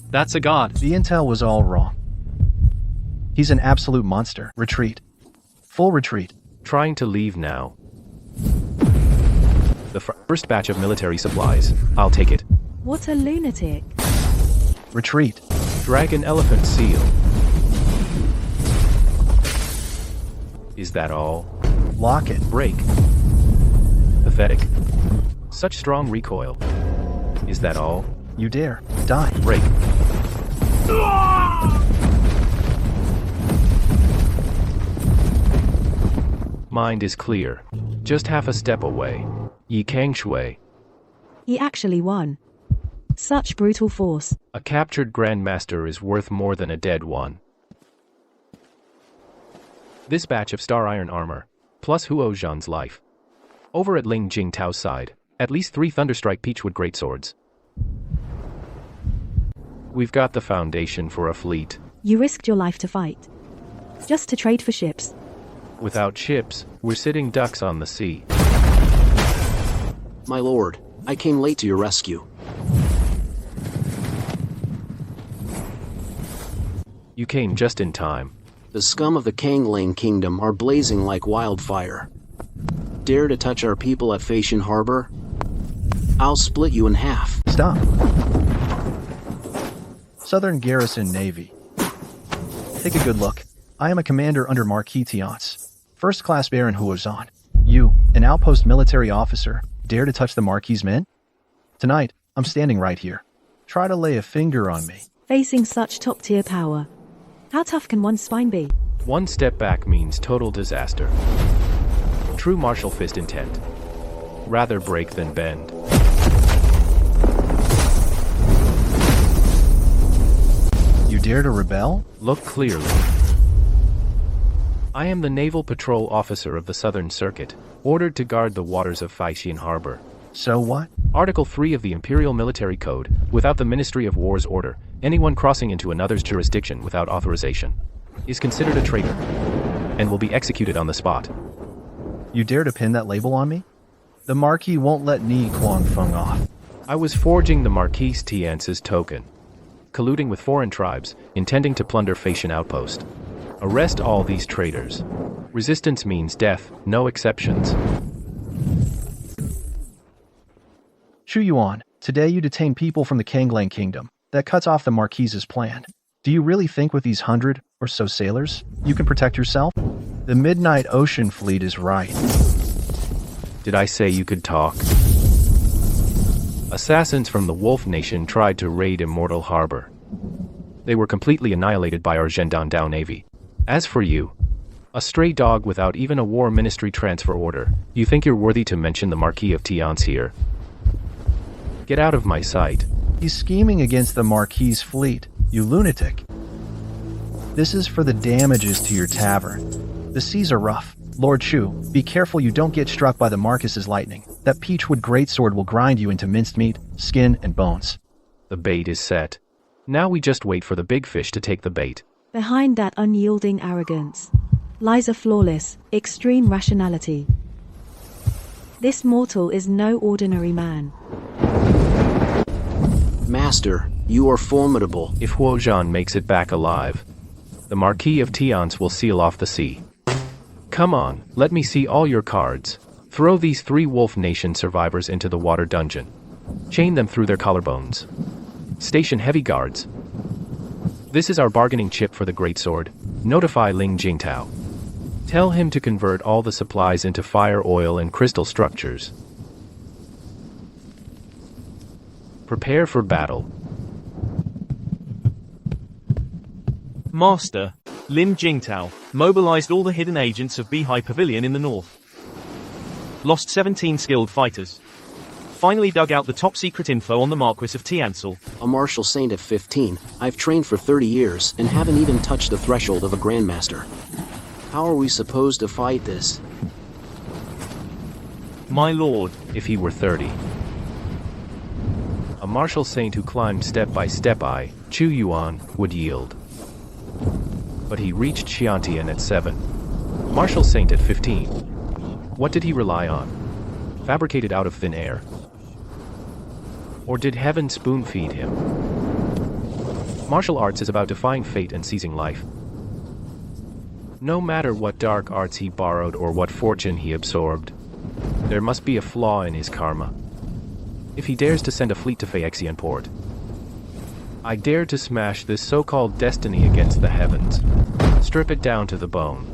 That's a god. The intel was all wrong. He's an absolute monster. Retreat. Full retreat. Trying to leave now. The first batch of military supplies. I'll take it. What a lunatic. Retreat. Dragon elephant seal. Is that all? Lock it. Break. Pathetic. Such strong recoil. Is that all? You dare. Die. Break. Mind is clear. Just half a step away. Yi Kang Shui. He actually won. Such brutal force. A captured Grandmaster is worth more than a dead one. This batch of star iron armor, plus Huo Zhan's life. Over at Ling Jingtao's side, at least 3 Thunderstrike Peachwood Greatswords. We've got the foundation for a fleet. You risked your life to fight. Just to trade for ships. Without ships, we're sitting ducks on the sea. My lord, I came late to your rescue. You came just in time. The scum of the Kanglang Kingdom are blazing like wildfire. Dare to touch our people at Fayexian Harbor? I'll split you in half. Stop. Southern Garrison Navy. Take a good look. I am a commander under Marquis Tiance. First-class Baron Huozan. You, an outpost military officer, dare to touch the Marquis' men? Tonight, I'm standing right here. Try to lay a finger on me. Facing such top-tier power, how tough can one's spine be? One step back means total disaster. True martial fist intent. Rather break than bend. You dare to rebel? Look clearly. I am the Naval Patrol Officer of the Southern Circuit, ordered to guard the waters of Physique Harbor. So what? Article 3 of the Imperial Military Code, without the Ministry of War's order, anyone crossing into another's jurisdiction without authorization is considered a traitor and will be executed on the spot. You dare to pin that label on me? The Marquis won't let Ni Kuangfeng off. I was forging the Marquis Tiance's token, colluding with foreign tribes, intending to plunder Physique outpost. Arrest all these traitors. Resistance means death, no exceptions. Chu Yuan, today you detain people from the Kanglang Kingdom. That cuts off the Marquis's plan. Do you really think with these 100 or so sailors, you can protect yourself? The Midnight Ocean Fleet is right. Did I say you could talk? Assassins from the Wolf Nation tried to raid Immortal Harbor. They were completely annihilated by our Zhendandao Navy. As for you, a stray dog without even a war ministry transfer order, you think you're worthy to mention the Marquis of Tiance here? Get out of my sight. He's scheming against the Marquis's fleet, you lunatic. This is for the damages to your tavern. The seas are rough. Lord Chu, be careful you don't get struck by the Marquis's lightning. That peachwood greatsword will grind you into minced meat, skin, and bones. The bait is set. Now we just wait for the big fish to take the bait. Behind that unyielding arrogance lies a flawless, extreme rationality. This mortal is no ordinary man. Master, you are formidable. If Huozhan makes it back alive, the Marquis of Tiance will seal off the sea. Come on, let me see all your cards. Throw these 3 Wolf Nation survivors into the water dungeon. Chain them through their collarbones. Station heavy guards. This is our bargaining chip for the greatsword. Notify Ling Jingtao. Tell him to convert all the supplies into fire oil and crystal structures. Prepare for battle. Master, Lim Jingtao, mobilized all the hidden agents of Beihai Pavilion in the north. Lost 17 skilled fighters. Finally dug out the top secret info on the Marquis of Tiansel. A martial saint at 15, I've trained for 30 years and haven't even touched the threshold of a grandmaster. How are we supposed to fight this? My lord, if he were 30. A martial saint who climbed step by step Chu Yuan, would yield. But he reached Xiantian at 7. Martial saint at 15. What did he rely on? Fabricated out of thin air? Or did heaven spoon-feed him? Martial arts is about defying fate and seizing life. No matter what dark arts he borrowed or what fortune he absorbed, there must be a flaw in his karma. If he dares to send a fleet to Physique port, I dare to smash this so-called destiny against the heavens, strip it down to the bone,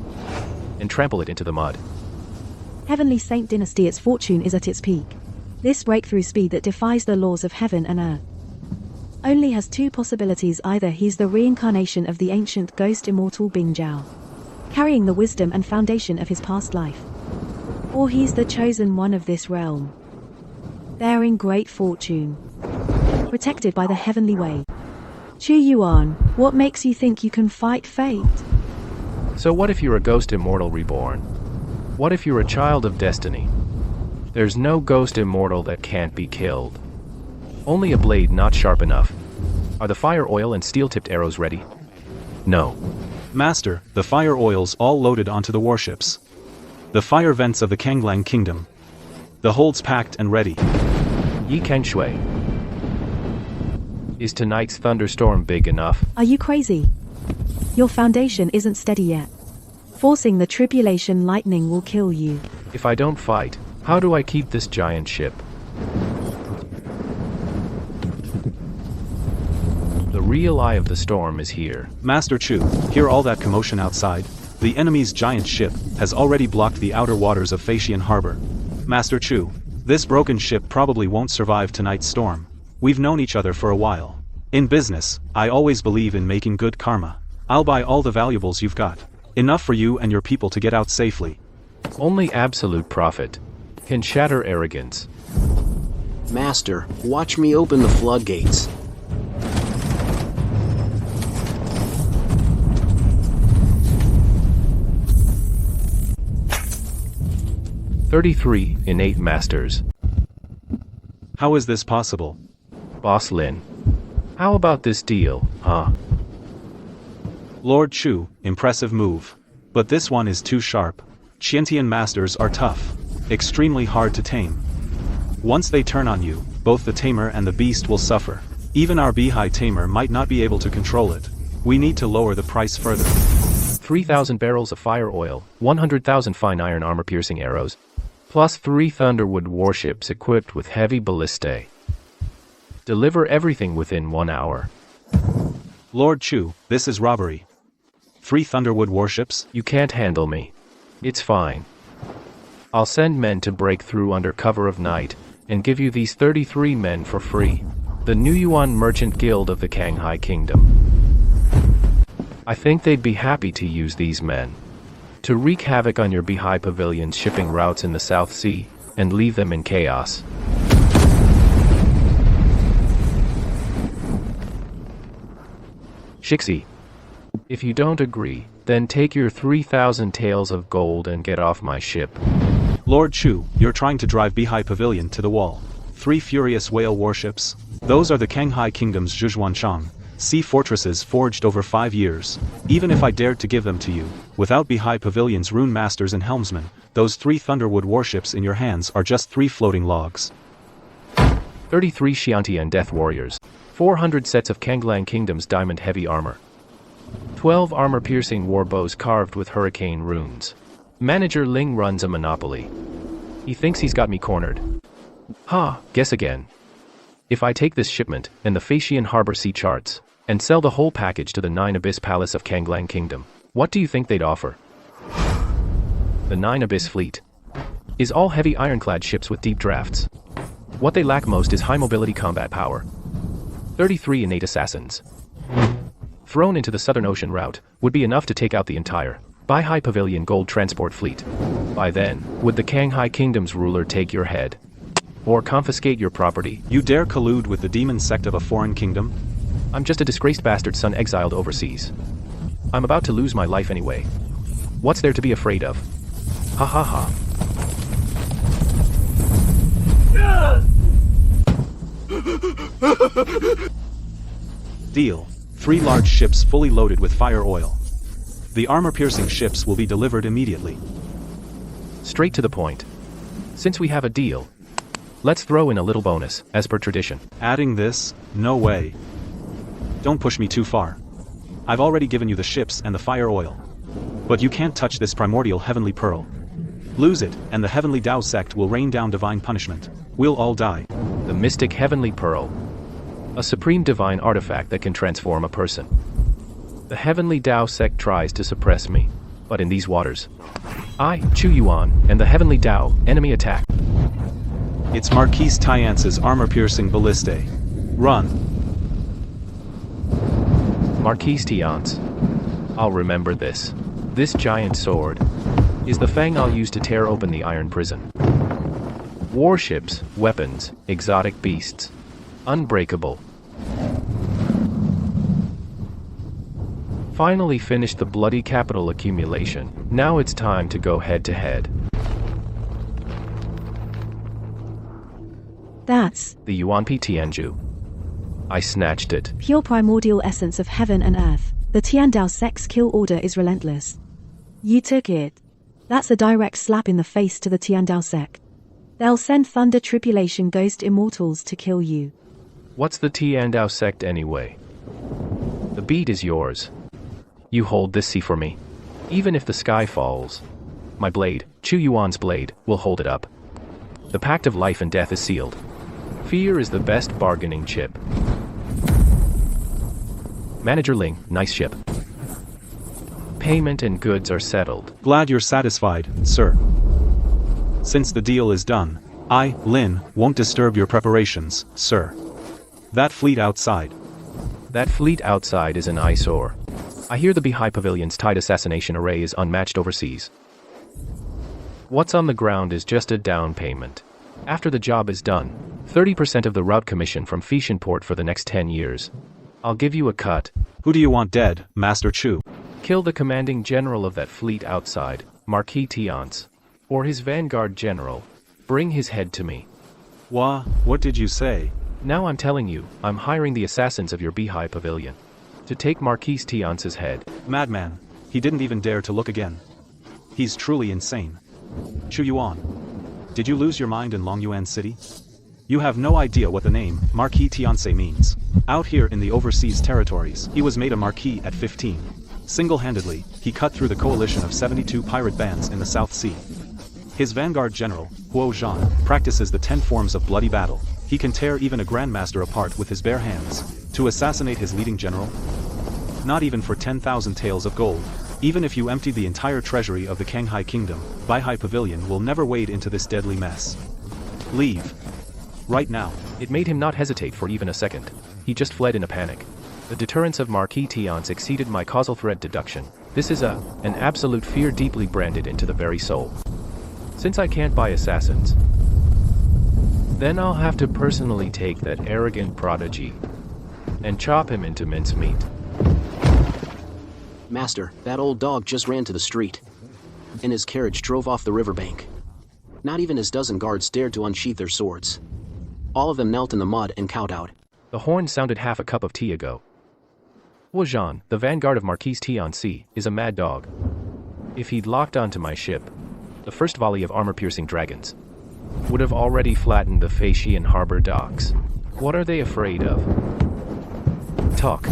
and trample it into the mud. Heavenly Saint Dynasty, its fortune is at its peak. This breakthrough speed that defies the laws of heaven and earth only has 2 possibilities. Either he's the reincarnation of the ancient ghost immortal Bing Jiao, carrying the wisdom and foundation of his past life, or he's the chosen one of this realm, bearing great fortune, protected by the heavenly way. Chu Yuan, what makes you think you can fight fate? So what if you're a ghost immortal reborn? What if you're a child of destiny? There's no ghost immortal that can't be killed. Only a blade not sharp enough. Are the fire oil and steel-tipped arrows ready? No. Master, the fire oil's all loaded onto the warships. The fire vents of the Kanglang Kingdom. The hold's packed and ready. Yi Kengshui. Is tonight's thunderstorm big enough? Are you crazy? Your foundation isn't steady yet. Forcing the tribulation lightning will kill you. If I don't fight, how do I keep this giant ship? The real eye of the storm is here. Master Chu, hear all that commotion outside? The enemy's giant ship has already blocked the outer waters of Phaeacian harbor. Master Chu, this broken ship probably won't survive tonight's storm. We've known each other for a while. In business, I always believe in making good karma. I'll buy all the valuables you've got. Enough for you and your people to get out safely. Only absolute profit can shatter arrogance. Master, watch me open the floodgates. "33 innate masters." How is this possible? Boss Lin. How about this deal, huh? Lord Chu, impressive move. But this one is too sharp. Qiantian masters are tough. Extremely hard to tame. Once they turn on you, both the tamer and the beast will suffer. Even our Behi tamer might not be able to control it. We need to lower the price further. 3,000 barrels of fire oil, 100,000 fine iron armor-piercing arrows, plus 3 Thunderwood warships equipped with heavy ballistae. Deliver everything within 1 hour. Lord Chu, this is robbery. 3 Thunderwood warships? You can't handle me. It's fine. I'll send men to break through under cover of night, and give you these 33 men for free. The New Yuan Merchant Guild of the Shanghai Kingdom. I think they'd be happy to use these men to wreak havoc on your Behi Pavilion's shipping routes in the South Sea, and leave them in chaos. Shixi, if you don't agree, then take your 3,000 taels of gold and get off my ship. Lord Chu, you're trying to drive Behi Pavilion to the wall. 3 furious whale warships? Those are the Shanghai Kingdom's Zhuzhuanshang, sea fortresses forged over 5 years. Even if I dared to give them to you, without Behi Pavilion's rune masters and helmsmen, those 3 Thunderwood warships in your hands are just 3 floating logs. 33 Xiantian death warriors, 400 sets of Kanglang Kingdom's diamond heavy armor, 12 armor-piercing warbows carved with hurricane runes. Manager Ling runs a monopoly. He thinks he's got me cornered. Ha, guess again. If I take this shipment and the Phaeacian harbor sea charts, and sell the whole package to the 9 Abyss Palace of Kanglang Kingdom, what do you think they'd offer? The 9 Abyss fleet is all heavy ironclad ships with deep drafts. What they lack most is high mobility combat power. 33 innate assassins thrown into the Southern Ocean route would be enough to take out the entire Behi Pavilion gold transport fleet. By then, would the Shanghai Kingdom's ruler take your head? Or confiscate your property? You dare collude with the demon sect of a foreign kingdom? I'm just a disgraced bastard son exiled overseas. I'm about to lose my life anyway. What's there to be afraid of? Ha ha ha. Deal. 3 large ships fully loaded with fire oil. The armor-piercing ships will be delivered immediately. Straight to the point. Since we have a deal, let's throw in a little bonus, as per tradition. Adding this? No way. Don't push me too far. I've already given you the ships and the fire oil. But you can't touch this primordial heavenly pearl. Lose it, and the heavenly Tao sect will rain down divine punishment. We'll all die. The mystic heavenly pearl. A supreme divine artifact that can transform a person. The heavenly Tao sect tries to suppress me, but in these waters, I, Chu Yuan, and the heavenly Tao, enemy attack. It's Marquise Tyance's armor-piercing ballistae. Run. Marquise Tyance. I'll remember this. This giant sword is the fang I'll use to tear open the iron prison. Warships, weapons, exotic beasts. Unbreakable. Finally finished the bloody capital accumulation. Now it's time to go head to head. That's The Yuan Pi Tianju. I snatched it. pure primordial essence of heaven and earth. The Tiandao sect's kill order is relentless. You took it. That's a direct slap in the face to the Tiandao sect. They'll send Thunder Tribulation Ghost Immortals to kill you. What's the Tiandao sect anyway? The beat is yours. You hold this sea for me. Even if the sky falls, my blade, Chu Yuan's blade, will hold it up. The pact of life and death is sealed. Fear is the best bargaining chip. Manager Ling, nice ship. Payment and goods are settled. Glad you're satisfied, sir. Since the deal is done, I, Lin, won't disturb your preparations, sir. That fleet outside. That fleet outside is an eyesore. I hear the Beehive Pavilion's tight assassination array is unmatched overseas. What's on the ground is just a down payment. After the job is done, 30% of the route commission from Fishin Port for the next 10 years. I'll give you a cut. Who do you want dead, Master Chu? Kill the commanding general of that fleet outside, Marquis Tiance. Or his vanguard general. Bring his head to me. What did you say? Now I'm telling you, I'm hiring the assassins of your Beehive Pavilion. To take Marquis Tiance's head. Madman. He didn't even dare to look again. He's truly insane. Chu Yuan. Did you lose your mind in Longyuan City? You have no idea what the name, Marquis Tiance means. Out here in the overseas territories, he was made a Marquis at 15. Single-handedly, he cut through the coalition of 72 pirate bands in the South Sea. His vanguard general, Huo Zhan, practices the 10 forms of bloody battle. He can tear even a grandmaster apart with his bare hands. To assassinate his leading general? Not even for 10,000 taels of gold. Even if you empty the entire treasury of the Shanghai Kingdom, Beehive Pavilion will never wade into this deadly mess. Leave. Right now. It made him not hesitate for even a second. He just fled in a panic. The deterrence of Marquis Tiance exceeded my causal threat deduction. This is an absolute fear deeply branded into the very soul. Since I can't buy assassins, then I'll have to personally take that arrogant prodigy and chop him into mincemeat. Master, that old dog just ran to the street. And his carriage drove off the riverbank. Not even his dozen guards dared to unsheath their swords. All of them knelt in the mud and cowed out. The horn sounded half a cup of tea ago. Huo Zhan, the vanguard of Marquis Tiance, is a mad dog. If he'd locked onto my ship, the first volley of armor-piercing dragons would have already flattened the Fishin harbor docks. What are they afraid of? Talk.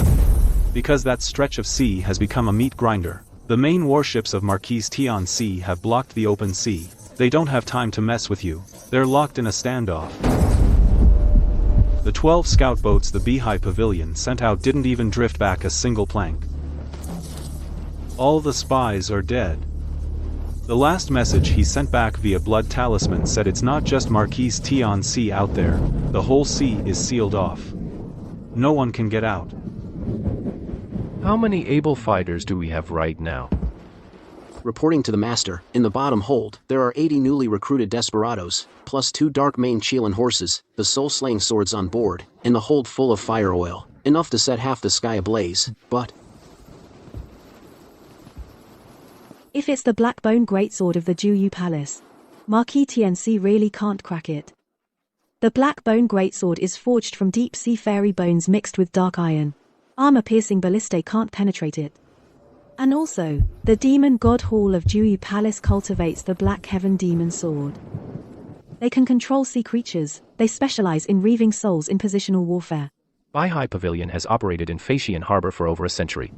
Because that stretch of sea has become a meat grinder. The main warships of Marquis Tiance have blocked the open sea. They don't have time to mess with you. They're locked in a standoff. The 12 scout boats the Beehive Pavilion sent out didn't even drift back a single plank. All the spies are dead. The last message he sent back via Blood Talisman said it's not just Marquis Tiance out there, the whole sea is sealed off. No one can get out. How many able fighters do we have right now? Reporting to the master, in the bottom hold, there are 80 newly recruited desperados, plus 2 dark-maned Chelan horses, the soul-slaying swords on board, and the hold full of fire oil, enough to set half the sky ablaze, but... If it's the Blackbone Greatsword of the Juyu Palace, Marquis Tiance really can't crack it. The Blackbone Greatsword is forged from deep-sea fairy bones mixed with dark iron. Armor-piercing ballistae can't penetrate it. And also, the Demon God Hall of Juyu Palace cultivates the Black Heaven Demon Sword. They can control sea creatures. They specialize in reaving souls in positional warfare. Beehive Pavilion has operated in Fishin harbor for over a century.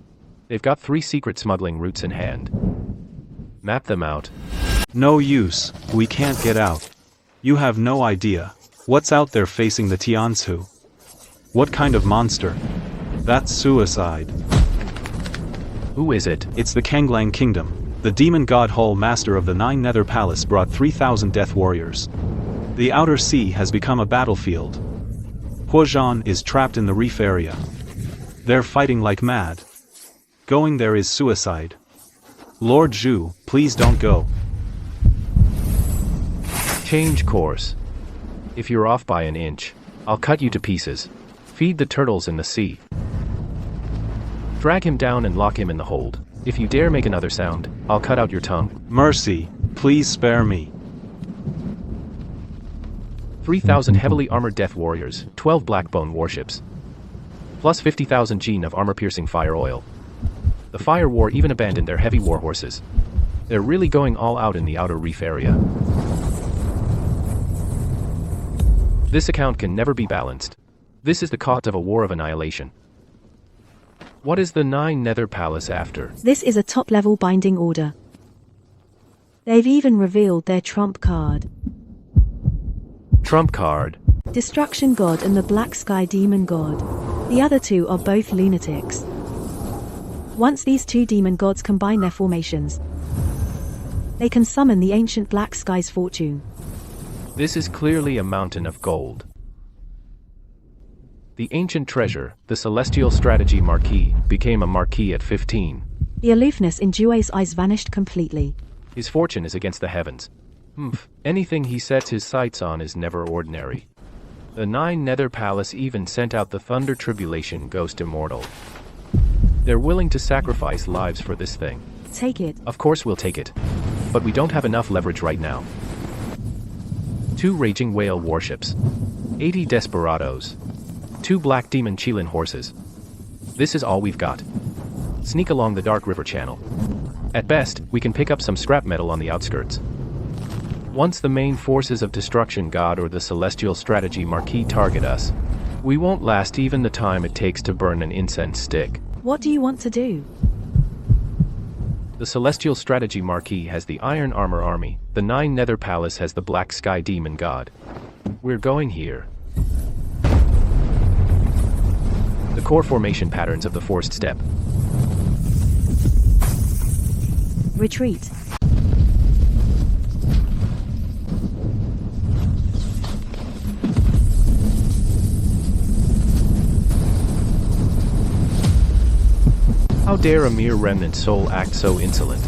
They've got 3 secret smuggling routes in hand. Map them out. No use, we can't get out. You have no idea. What's out there facing the Tianzu? What kind of monster? That's suicide. Who is it? It's the Kanglang Kingdom. The demon god Hull, master of the 9 Nether Palace, brought 3,000 death warriors. The outer sea has become a battlefield. Huo Zhan is trapped in the reef area. They're fighting like mad. Going there is suicide. Lord Zhu, please don't go. Change course. If you're off by an inch, I'll cut you to pieces. Feed the turtles in the sea. Drag him down and lock him in the hold. If you dare make another sound, I'll cut out your tongue. Mercy, please spare me. 3,000 heavily armored death warriors, 12 Blackbone warships, plus 50,000 gene of armor-piercing fire oil. The Fire War even abandoned their heavy war horses. They're really going all out in the outer reef area. This account can never be balanced. This is the cost of a war of annihilation. What is the 9 Nether Palace after? This is a top-level binding order. They've even revealed their trump card. Trump card. Destruction God and the Black Sky Demon God. The other 2 are both lunatics. Once these two demon gods combine their formations, they can summon the ancient black sky's fortune. This is clearly a mountain of gold. The ancient treasure, the celestial strategy marquis, became a marquis at 15. The aloofness in Jue's eyes vanished completely. His fortune is against the heavens. Anything he sets his sights on is never ordinary. The 9 Nether Palace even sent out the Thunder Tribulation Ghost Immortal. They're willing to sacrifice lives for this thing. Take it. Of course we'll take it. But we don't have enough leverage right now. 2 Raging Whale warships. 80 Desperados. 2 Black Demon Chelan horses. This is all we've got. Sneak along the Dark River Channel. At best, we can pick up some scrap metal on the outskirts. Once the main forces of Destruction God or the Celestial Strategy Marquis target us, we won't last even the time it takes to burn an incense stick. What do you want to do? The Celestial Strategy Marquis has the Iron Armor Army, the 9 Nether Palace has the Black Sky Demon God. We're going here. The core formation patterns of the Forced Step. Retreat. How dare a mere remnant soul act so insolent?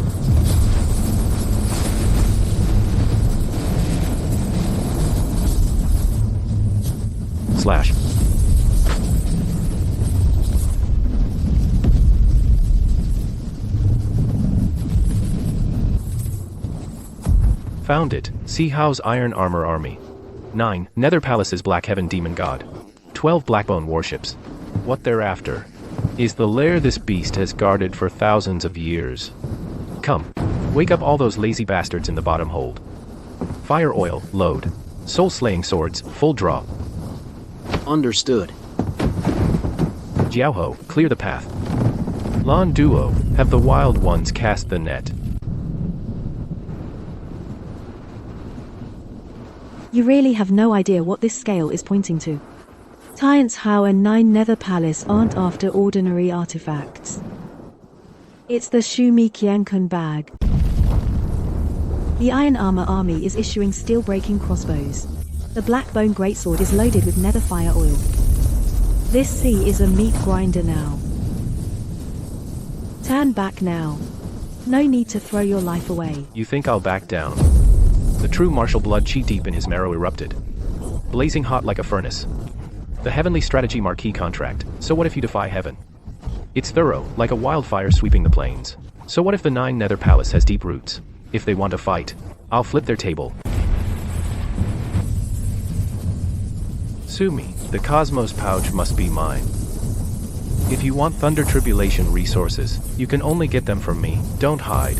Slash. Found it. See How's Iron Armor Army. 9. Nether Palace's Black Heaven Demon God. 12 Blackbone warships. What they're after is the lair this beast has guarded for thousands of years. Come, wake up all those lazy bastards in the bottom hold. Fire oil, load. Soul-slaying swords, full draw. Understood. Jiaoho, clear the path. Lan Duo, have the wild ones cast the net. You really have no idea what this scale is pointing to. Defiance How and 9 Nether Palace aren't after ordinary artifacts. It's the Shu Mi Qiankun bag. The Iron Armor Army is issuing steel-breaking crossbows. The Blackbone Greatsword is loaded with nether fire oil. This sea is a meat grinder now. Turn back now. No need to throw your life away. You think I'll back down? The true martial blood chi deep in his marrow erupted. Blazing hot like a furnace. The Heavenly Strategy Marquis contract. So what if you defy heaven? It's thorough, like a wildfire sweeping the plains. So what if the 9 Nether Palace has deep roots? If they want to fight, I'll flip their table. Sue me, the Cosmos pouch must be mine. If you want Thunder Tribulation resources, you can only get them from me. Don't hide.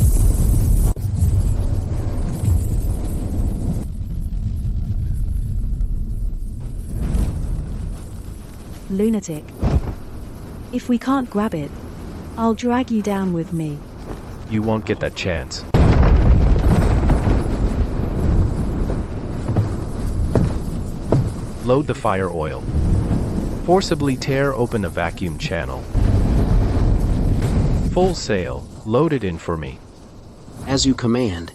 Lunatic. If we can't grab it, I'll drag you down with me. You won't get that chance. Load the fire oil. Forcibly tear open a vacuum channel. Full sail, load it in for me. As you command.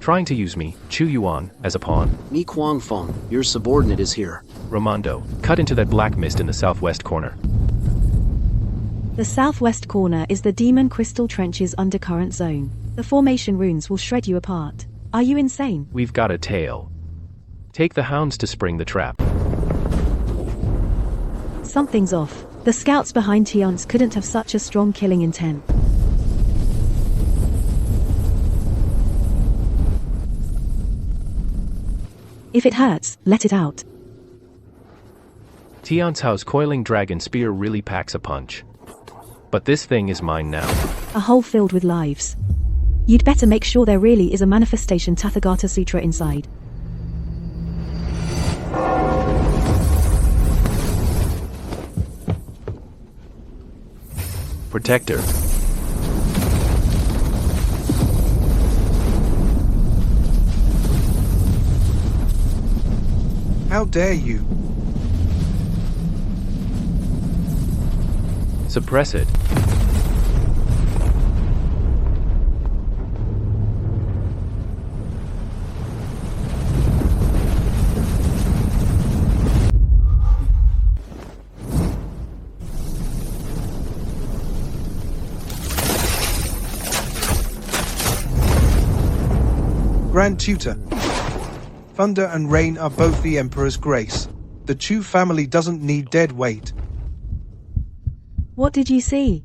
Trying to use me, Chu Yuan, as a pawn. Mi Kuang Feng, your subordinate is here. Ramondo, cut into that black mist in the southwest corner. The southwest corner is the Demon Crystal Trenches undercurrent zone. The formation runes will shred you apart. Are you insane? We've got a tail. Take the hounds to spring the trap. Something's off. The scouts behind Tiance couldn't have such a strong killing intent. If it hurts, let it out. Tiance Hao's coiling dragon spear really packs a punch. But this thing is mine now. A hole filled with lives. You'd better make sure there really is a manifestation Tathagata Sutra inside. Protector. How dare you? Suppress it. Grand Tutor. Thunder and rain are both the Emperor's grace. The Chu family doesn't need dead weight. What did you see?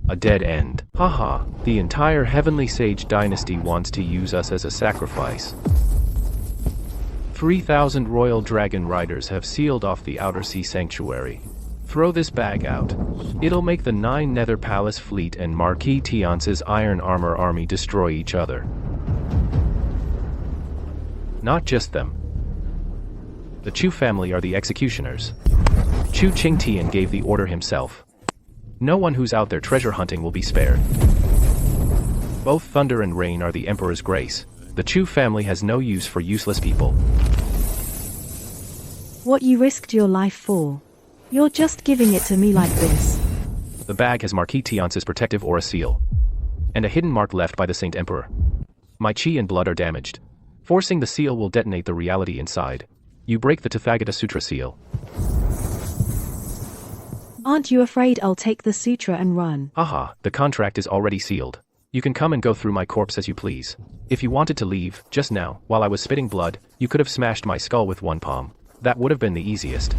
A dead end. Haha, the entire Heavenly Sage dynasty wants to use us as a sacrifice. 3,000 royal dragon riders have sealed off the Outer Sea Sanctuary. Throw this bag out. It'll make the 9 Nether Palace fleet and Marquis Tiance's iron armor army destroy each other. Not just them. The Chu family are the executioners. Chu Qingtian gave the order himself. No one who's out there treasure hunting will be spared. Both thunder and rain are the Emperor's grace. The Chu family has no use for useless people. What you risked your life for? You're just giving it to me like this. The bag has Marquis Tiance's protective aura seal. And a hidden mark left by the Saint Emperor. My chi and blood are damaged. Forcing the seal will detonate the reality inside. You break the Tathagata Sutra seal. Aren't you afraid I'll take the sutra and run? Haha, the contract is already sealed. You can come and go through my corpse as you please. If you wanted to leave, just now, while I was spitting blood, you could have smashed my skull with one palm. That would have been the easiest.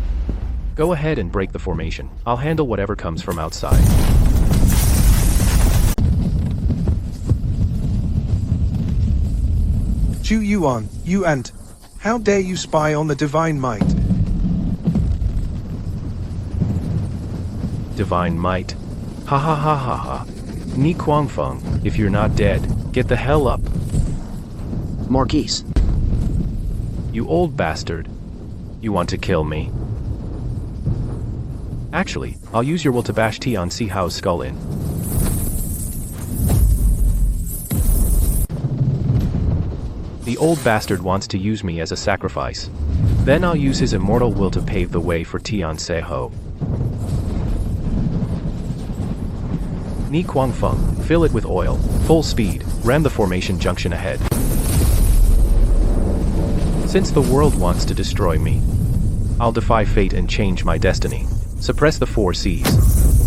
Go ahead and break the formation. I'll handle whatever comes from outside. Chu Yuan, you ant. How dare you spy on the divine might? Divine might. Ha ha ha ha ha. Ni Kuangfeng, if you're not dead, get the hell up. Marquise. You old bastard. You want to kill me? Actually, I'll use your will to bash Tian Si Hao's skull in. The old bastard wants to use me as a sacrifice. Then I'll use his immortal will to pave the way for Tian Si Hao. Ni Kuangfeng, fill it with oil, full speed, ram the formation junction ahead. Since the world wants to destroy me, I'll defy fate and change my destiny. Suppress the 4 Cs.